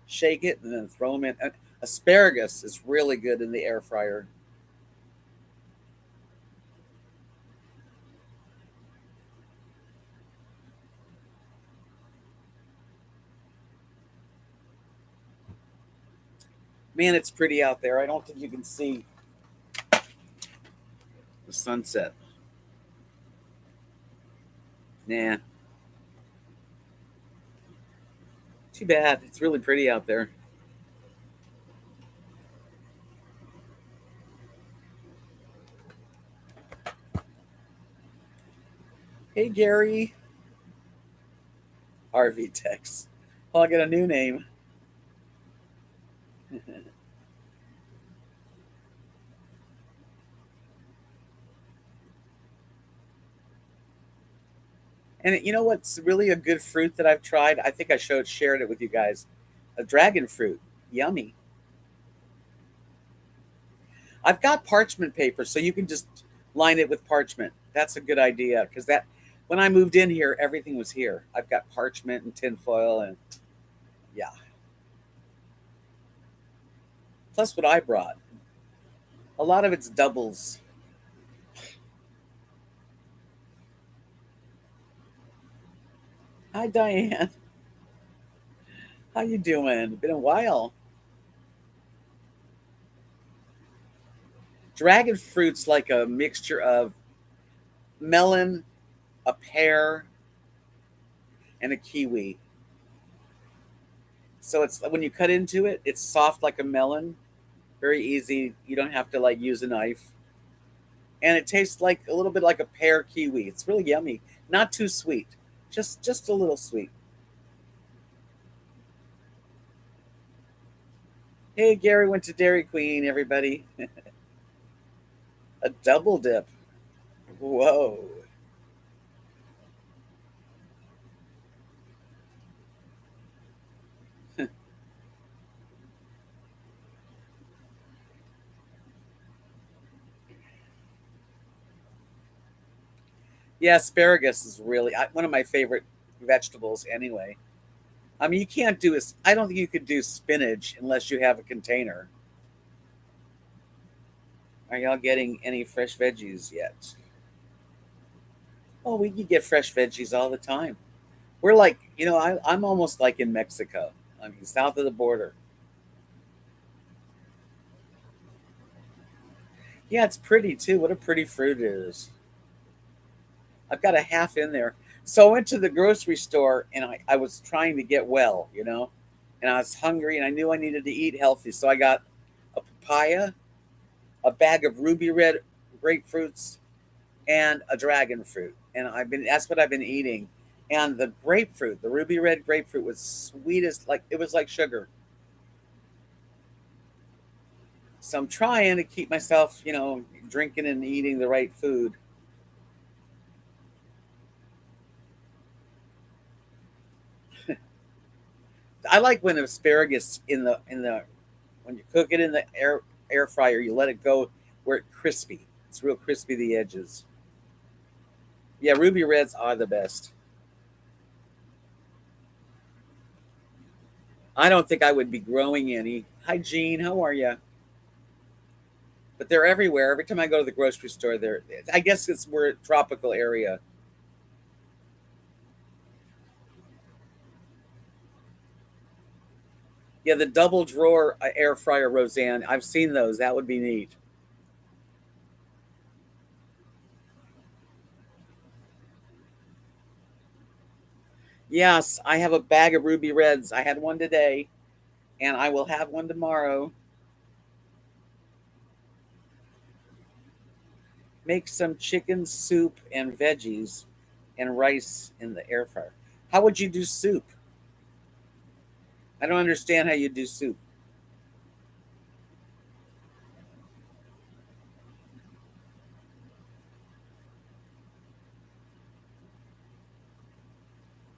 shake it and then throw them in. Asparagus is really good in the air fryer. Man, it's pretty out there. I don't think you can see the sunset. Nah, too bad. It's really pretty out there. Hey, Gary. RVDebs. Well, I got a new name. And you know what's really a good fruit that I've tried? I think I shared it with you guys. A dragon fruit. Yummy. I've got parchment paper, so you can just line it with parchment. That's a good idea because that when I moved in here, everything was here. I've got parchment and tinfoil, and yeah. Plus, what I brought. A lot of it's doubles. Hi, Diane. How you doing? Been a while. Dragon fruit's like a mixture of melon, a pear, and a kiwi. So it's when you cut into it, it's soft like a melon, very easy. You don't have to like use a knife, and it tastes like a little bit like a pear kiwi. It's really yummy. Not too sweet, just a little sweet. Hey, Gary went to Dairy Queen. Everybody, a double dip. Whoa. Yeah, asparagus is really one of my favorite vegetables anyway. I mean, you can't do this. I don't think you could do spinach unless you have a container. Are y'all getting any fresh veggies yet? Oh, we can get fresh veggies all the time. We're like, I'm almost like in Mexico. I mean, south of the border. Yeah, it's pretty too. What a pretty fruit it is. I've got a half in there. So I went to the grocery store and I was trying to get well, and I was hungry and I knew I needed to eat healthy. So I got a papaya, a bag of ruby red grapefruits, and a dragon fruit. And that's what I've been eating. And the grapefruit, the ruby red grapefruit was sweetest, like it was like sugar. So I'm trying to keep myself, drinking and eating the right food. I like when asparagus in the when you cook it in the air fryer, you let it go where it's crispy. It's real crispy the edges. Yeah, ruby reds are the best. I don't think I would be growing any. Hi, Jean. How are you? But they're everywhere. Every time I go to the grocery store, they're. I guess it's we're a tropical area. Yeah, the double drawer air fryer, Roseanne. I've seen those. That would be neat. Yes, I have a bag of ruby reds. I had one today, and I will have one tomorrow. Make some chicken soup and veggies and rice in the air fryer. How would you do soup? I don't understand how you do soup.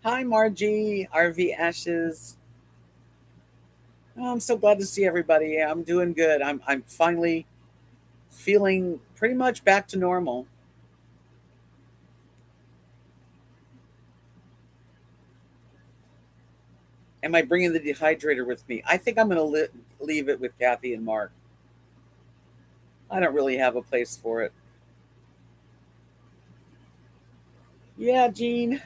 Hi, Margie, RV Ashes. Oh, I'm so glad to see everybody. Yeah, I'm doing good. I'm finally feeling pretty much back to normal. Am I bringing the dehydrator with me? I think I'm going to leave it with Kathy and Mark. I don't really have a place for it. Yeah, Jean.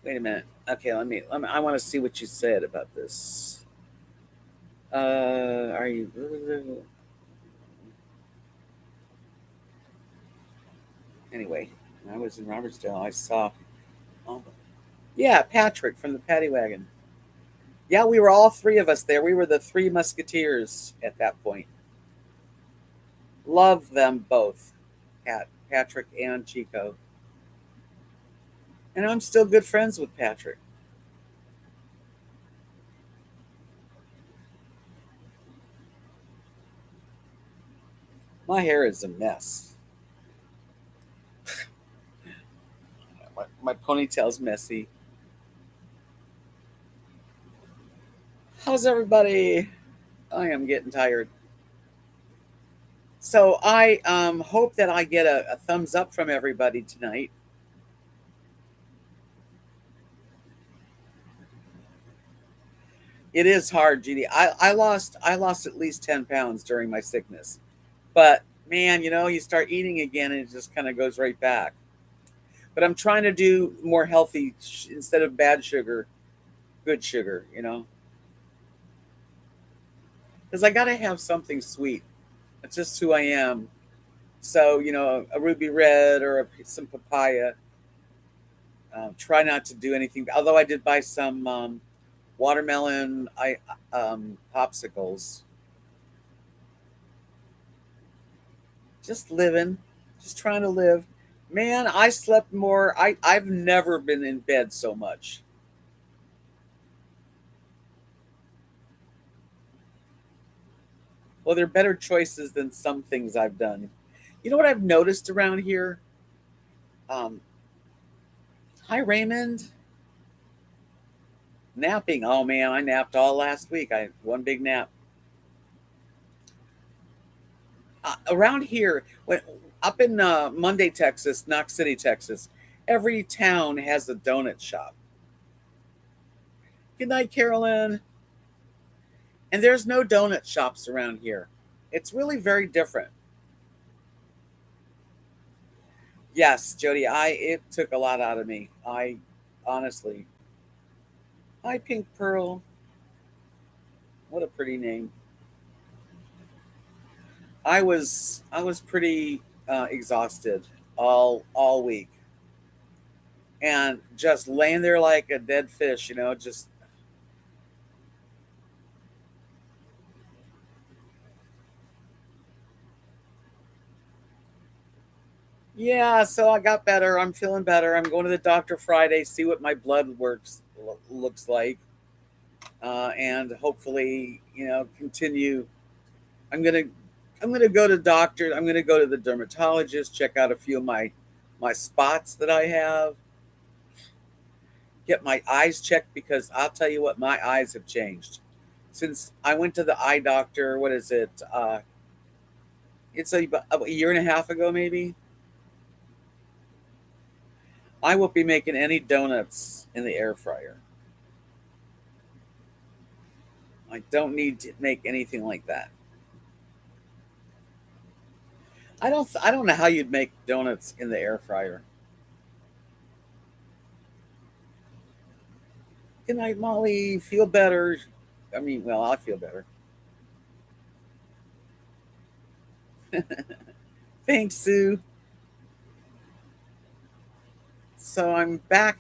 Wait a minute. Okay, let me I want to see what you said about this. Are you? Anyway, when I was in Robertsdale, I saw. Oh, yeah, Patrick from the Paddy Wagon. Yeah, we were all three of us there. We were the three musketeers at that point. Love them both, Patrick and Chico. And I'm still good friends with Patrick. My hair is a mess. My ponytail's messy. How's everybody? I am getting tired. So I hope that I get a thumbs up from everybody tonight. It is hard, Judy. I lost at least 10 pounds during my sickness, but man, you start eating again and it just kind of goes right back. But I'm trying to do more healthy instead of bad sugar, good sugar. Because I got to have something sweet. That's just who I am. So a ruby red or some papaya. Try not to do anything. Although I did buy some watermelon popsicles. Just living, just trying to live. Man, I slept more. I've never been in bed so much. Well, they're better choices than some things I've done. You know what I've noticed around here? Um, Hi, Raymond. Napping. Oh man, I napped all last week. I had one big nap. Around here, Up in Munday, Texas, Knox City, Texas, every town has a donut shop. Good night, Carolyn. And there's no donut shops around here. It's really very different. Yes, Jody, I it took a lot out of me. I honestly, hi, Pink Pearl. What a pretty name. I was pretty exhausted all week, and just laying there like a dead fish. Just yeah. So I got better. I'm feeling better. I'm going to the doctor Friday, see what my blood works looks like, and hopefully, continue. I'm gonna I'm gonna go to doctor. I'm gonna go to the dermatologist, check out a few of my spots that I have, get my eyes checked because I'll tell you what, my eyes have changed since I went to the eye doctor. What is it? It's a year and a half ago, maybe. I won't be making any donuts in the air fryer. I don't need to make anything like that. I don't know how you'd make donuts in the air fryer. Good night, Molly. Feel better. I mean, well, I feel better. Thanks, Sue. So I'm back.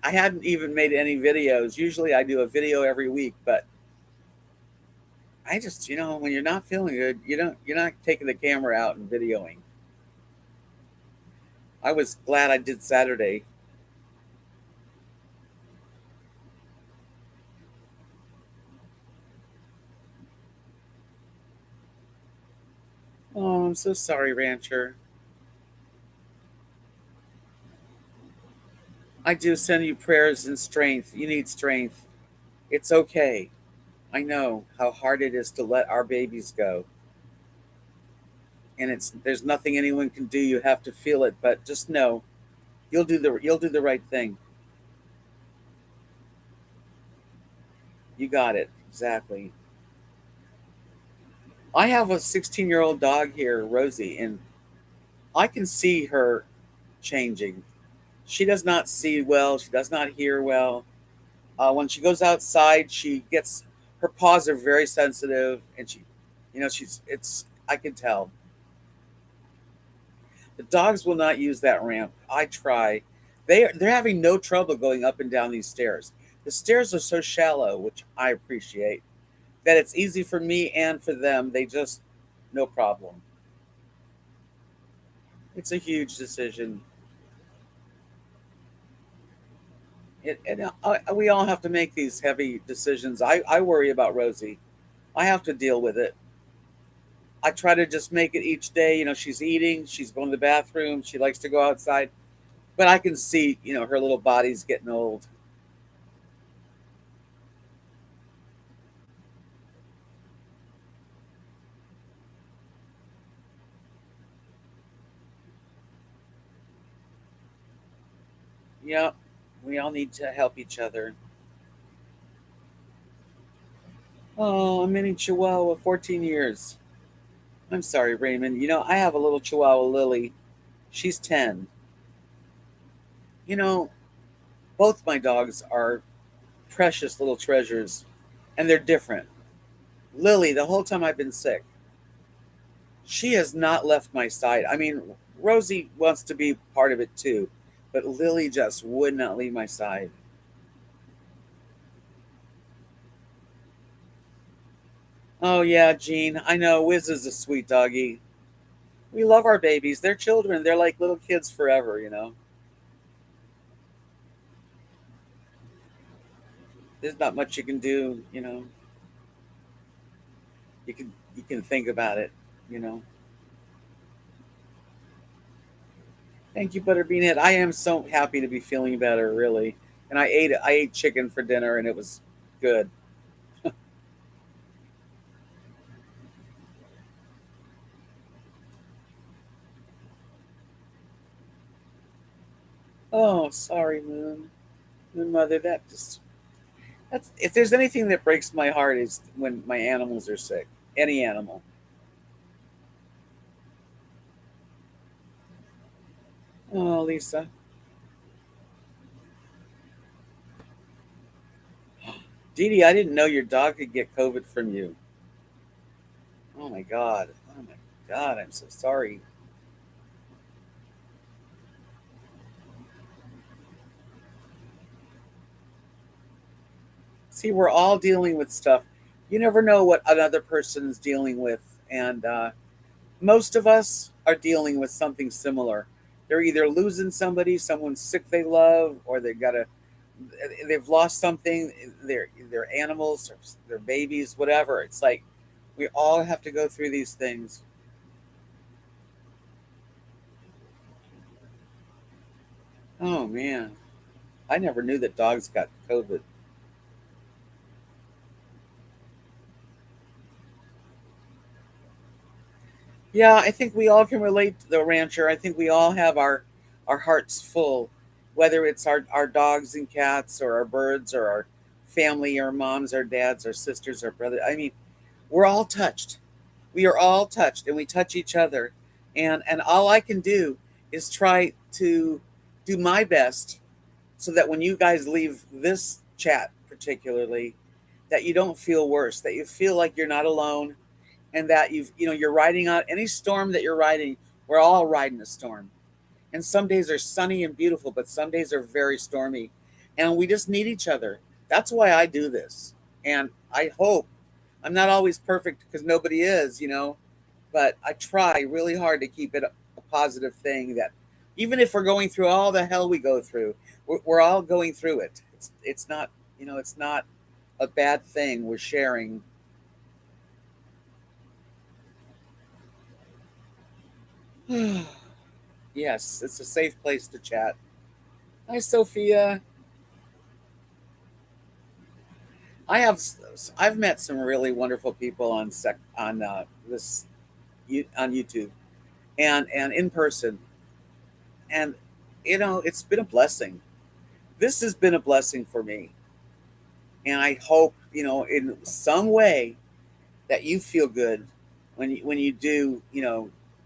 I hadn't even made any videos. Usually I do a video every week, but I just, when you're not feeling good, you're not taking the camera out and videoing. I was glad I did Saturday. Oh, I'm so sorry, Rancher. I do send you prayers and strength. You need strength. It's okay. I know how hard it is to let our babies go. And there's nothing anyone can do. You have to feel it, but just know you'll do the right thing. You got it. Exactly. I have a 16-year-old dog here, Rosie, and I can see her changing. She does not see well. She does not hear well. When she goes outside, she gets her paws are very sensitive, and she's it's. I can tell the dogs will not use that ramp. I try. They're having no trouble going up and down these stairs. The stairs are so shallow, which I appreciate. That it's easy for me and for them. They just no problem. It's a huge decision. We all have to make these heavy decisions. I worry about Rosie. I have to deal with it. I try to just make it each day. She's eating, she's going to the bathroom, she likes to go outside, but I can see, her little body's getting old. Yeah, we all need to help each other. Oh, a mini Chihuahua, 14 years. I'm sorry, Raymond. I have a little Chihuahua, Lily. She's 10. You know, both my dogs are precious little treasures, and they're different. Lily, the whole time I've been sick, she has not left my side. I mean, Rosie wants to be part of it too, but Lily just would not leave my side. Oh yeah, Jean, I know Wiz is a sweet doggy. We love our babies. They're children. They're like little kids forever. There's not much you can do. You can think about it. Thank you, Butterbeanhead. I am so happy to be feeling better, really. And I ate chicken for dinner, and it was good. Oh, sorry, Moon Mother. That's if there's anything that breaks my heart is when my animals are sick. Any animal. Oh, Lisa. Dee Dee, I didn't know your dog could get COVID from you. Oh my God. Oh my God. I'm so sorry. See, we're all dealing with stuff. You never know what another person's dealing with. And most of us are dealing with something similar. They're either losing somebody, someone sick they love, or they've lost something, their animals, or their babies, whatever. It's like we all have to go through these things. Oh man, I never knew that dogs got COVID. Yeah, I think we all can relate to the rancher. I think we all have our hearts full, whether it's our dogs and cats or our birds or our family, our moms, our dads, our sisters, our brothers. I mean, we're all touched. We are all touched and we touch each other. And all I can do is try to do my best so that when you guys leave this chat particularly, that you don't feel worse, that you feel like you're not alone, and that you're riding out any storm that you're riding. We're all riding a storm, and some days are sunny and beautiful, but some days are very stormy, and we just need each other. That's why I do this, and I hope I'm not always perfect because nobody is, but I try really hard to keep it a positive thing, that even if we're going through all the hell we go through, we're all going through it. It's not, it's not a bad thing. We're sharing. Yes, it's a safe place to chat. Hi, Sophia. I have I've met some really wonderful people on this on YouTube and in person, and it's been a blessing. This has been a blessing for me, and I hope in some way that you feel good when you do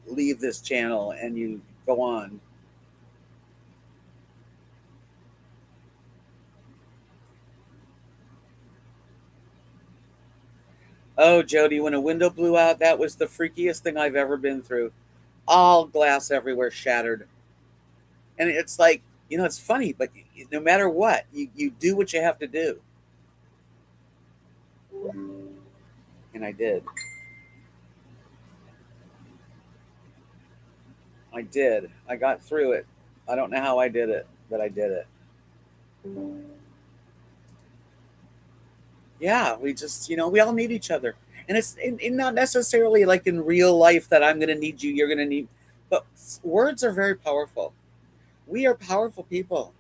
leave this channel and you go on. Oh, Jody, when a window blew out, that was the freakiest thing I've ever been through. All glass everywhere shattered. And it's like, it's funny, but no matter what, you do what you have to do. And I did. I did. I got through it. I don't know how I did it, but I did it. Yeah, we just, we all need each other. And it's not necessarily like in real life that I'm going to need you, you're going to need, but words are very powerful. We are powerful people.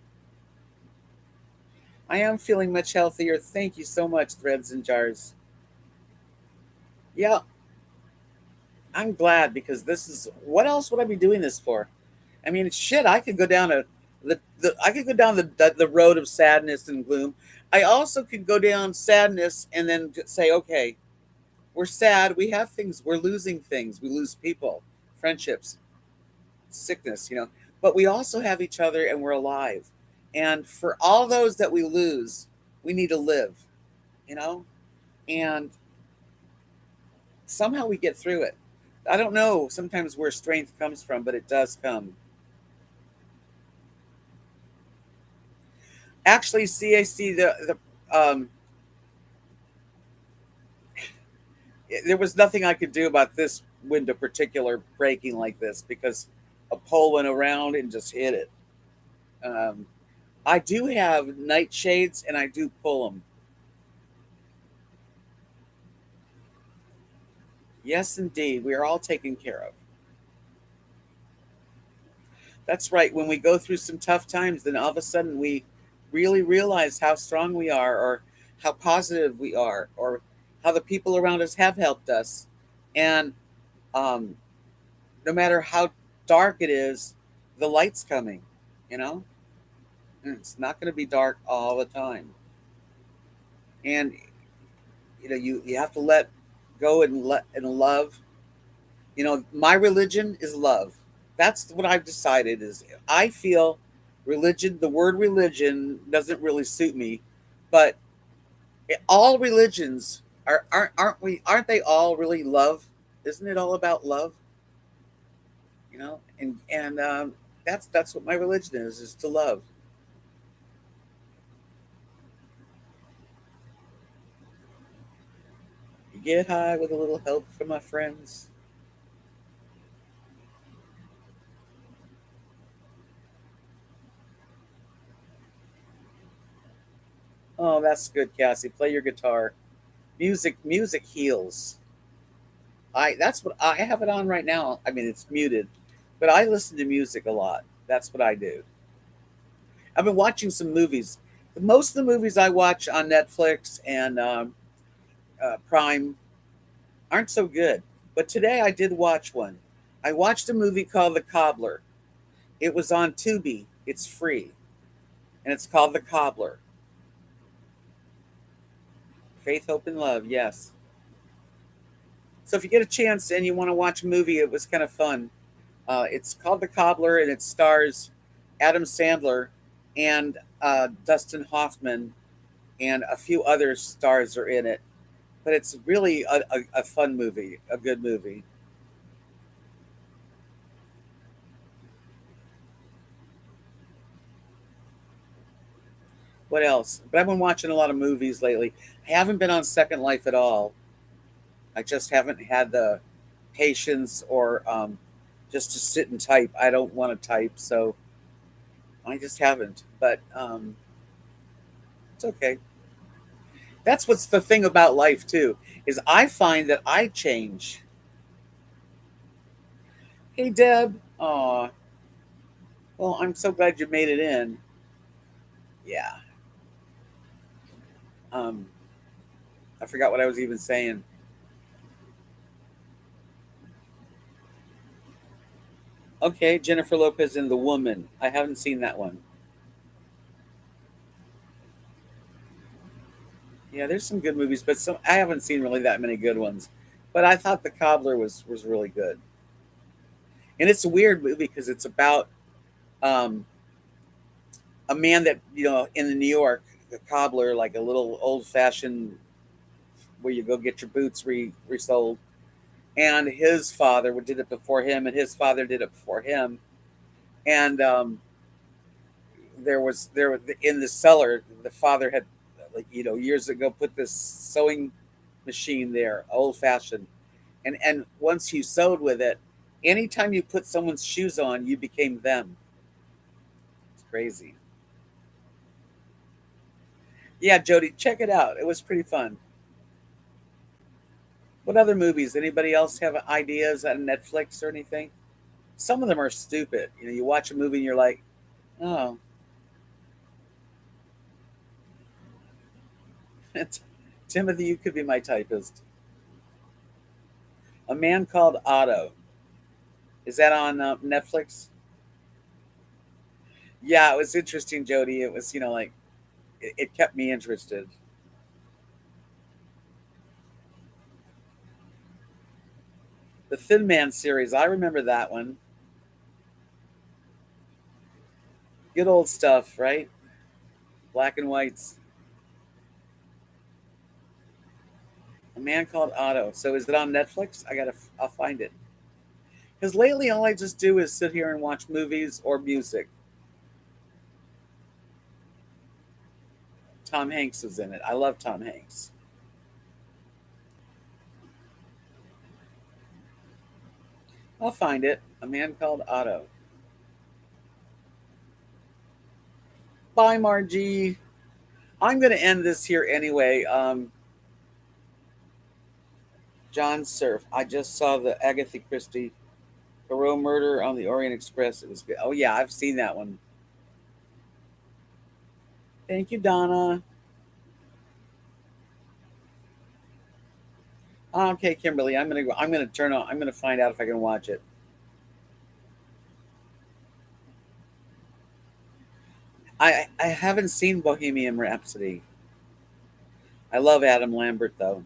I am feeling much healthier. Thank you so much, Threads and Jars. Yeah, I'm glad because this is what else would I be doing this for? I mean, shit, I could go down I could go down the road of sadness and gloom. I also could go down sadness and then say, okay, we're sad. We have things. We're losing things. We lose people, friendships, sickness. But we also have each other, and we're alive. And for all those that we lose, we need to live. You know, and somehow we get through it. I don't know sometimes where strength comes from, but it does come. Actually, CAC there was nothing I could do about this window particular breaking like this because a pole went around and just hit it. Um, I do have nightshades and I do pull them. Yes, indeed, we are all taken care of. That's right. When we go through some tough times, then all of a sudden we really realize how strong we are, or how positive we are, or how the people around us have helped us. And um, no matter how dark it is, the light's coming, you know? It's not going to be dark all the time. And you have to let go and love. My religion is love. That's what I've decided is I feel religion, the word religion doesn't really suit me, but all religions aren't they all really love? Isn't it all about love? And that's what my religion is to love. You get high with a little help from my friends. Oh, that's good, Cassie. Play your guitar. Music heals. That's what I have it on right now. I mean, it's muted, but I listen to music a lot. That's what I do. I've been watching some movies. Most of the movies I watch on Netflix and Prime aren't so good. But today I did watch one. I watched a movie called The Cobbler. It was on Tubi. It's free, and it's called The Cobbler. Faith, Hope, and Love. Yes. So if you get a chance and you want to watch a movie, it was kind of fun. It's called The Cobbler, and it stars Adam Sandler and Dustin Hoffman, and a few other stars are in it. But it's really a fun movie, a good movie. What else? But I've been watching a lot of movies lately. I haven't been on Second Life at all. I just haven't had the patience or just to sit and type. I don't want to type, so I just haven't. But it's okay. That's what's the thing about life too, is I find that I change. Hey Deb, aw, well I'm so glad you made it in. Yeah. Um, I forgot what I was even saying. Okay, Jennifer Lopez in The Woman. I haven't seen that one. Yeah, there's some good movies, but some I haven't seen really that many good ones. But I thought The Cobbler was really good, and it's a weird movie because it's about um, a man that in the New York, the cobbler, like a little old fashioned where you go get your boots resold, and his father did it before him, and his father did it before him, and there in the cellar, the father had like years ago put this sewing machine there, old fashioned, and once you sewed with it, anytime you put someone's shoes on, you became them. It's crazy. Yeah, Jody, check it out. It was pretty fun. What other movies? Anybody else have ideas on Netflix or anything? Some of them are stupid. You watch a movie and you're like, oh, Timothy, you could be my typist. A Man Called Otto. Is that on Netflix? Yeah, it was interesting, Jody. It was, like, it kept me interested. The Thin Man series, I remember that one. Good old stuff, right? Black and whites. A Man Called Otto. So is it on Netflix? I'll find it. Because lately, all I just do is sit here and watch movies or music. Tom Hanks was in it. I love Tom Hanks. I'll find it. A Man Called Otto. Bye, Margie. I'm going to end this here anyway. John Surf. I just saw the Agatha Christie Poirot Murder on the Orient Express. It was good. Oh, yeah, I've seen that one. Thank you, Donna. Okay, Kimberly, I'm gonna go. I'm gonna turn on. I'm gonna find out if I can watch it. I haven't seen Bohemian Rhapsody. I love Adam Lambert though.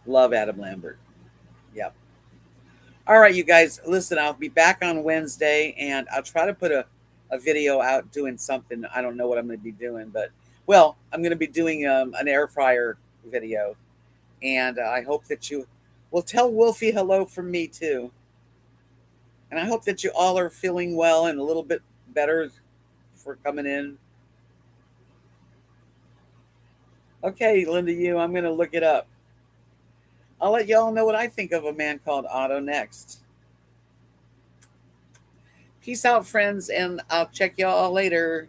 Love Adam Lambert. Yep. All right, you guys, listen, I'll be back on Wednesday and I'll try to put a video out doing something. I don't know what I'm going to be doing, but well, I'm going to be doing an air fryer video. And I hope that you will tell Wolfie hello from me too. And I hope that you all are feeling well and a little bit better for coming in. Okay, Linda, I'm going to look it up. I'll let y'all know what I think of a man called Otto next. Peace out, friends, and I'll check y'all later.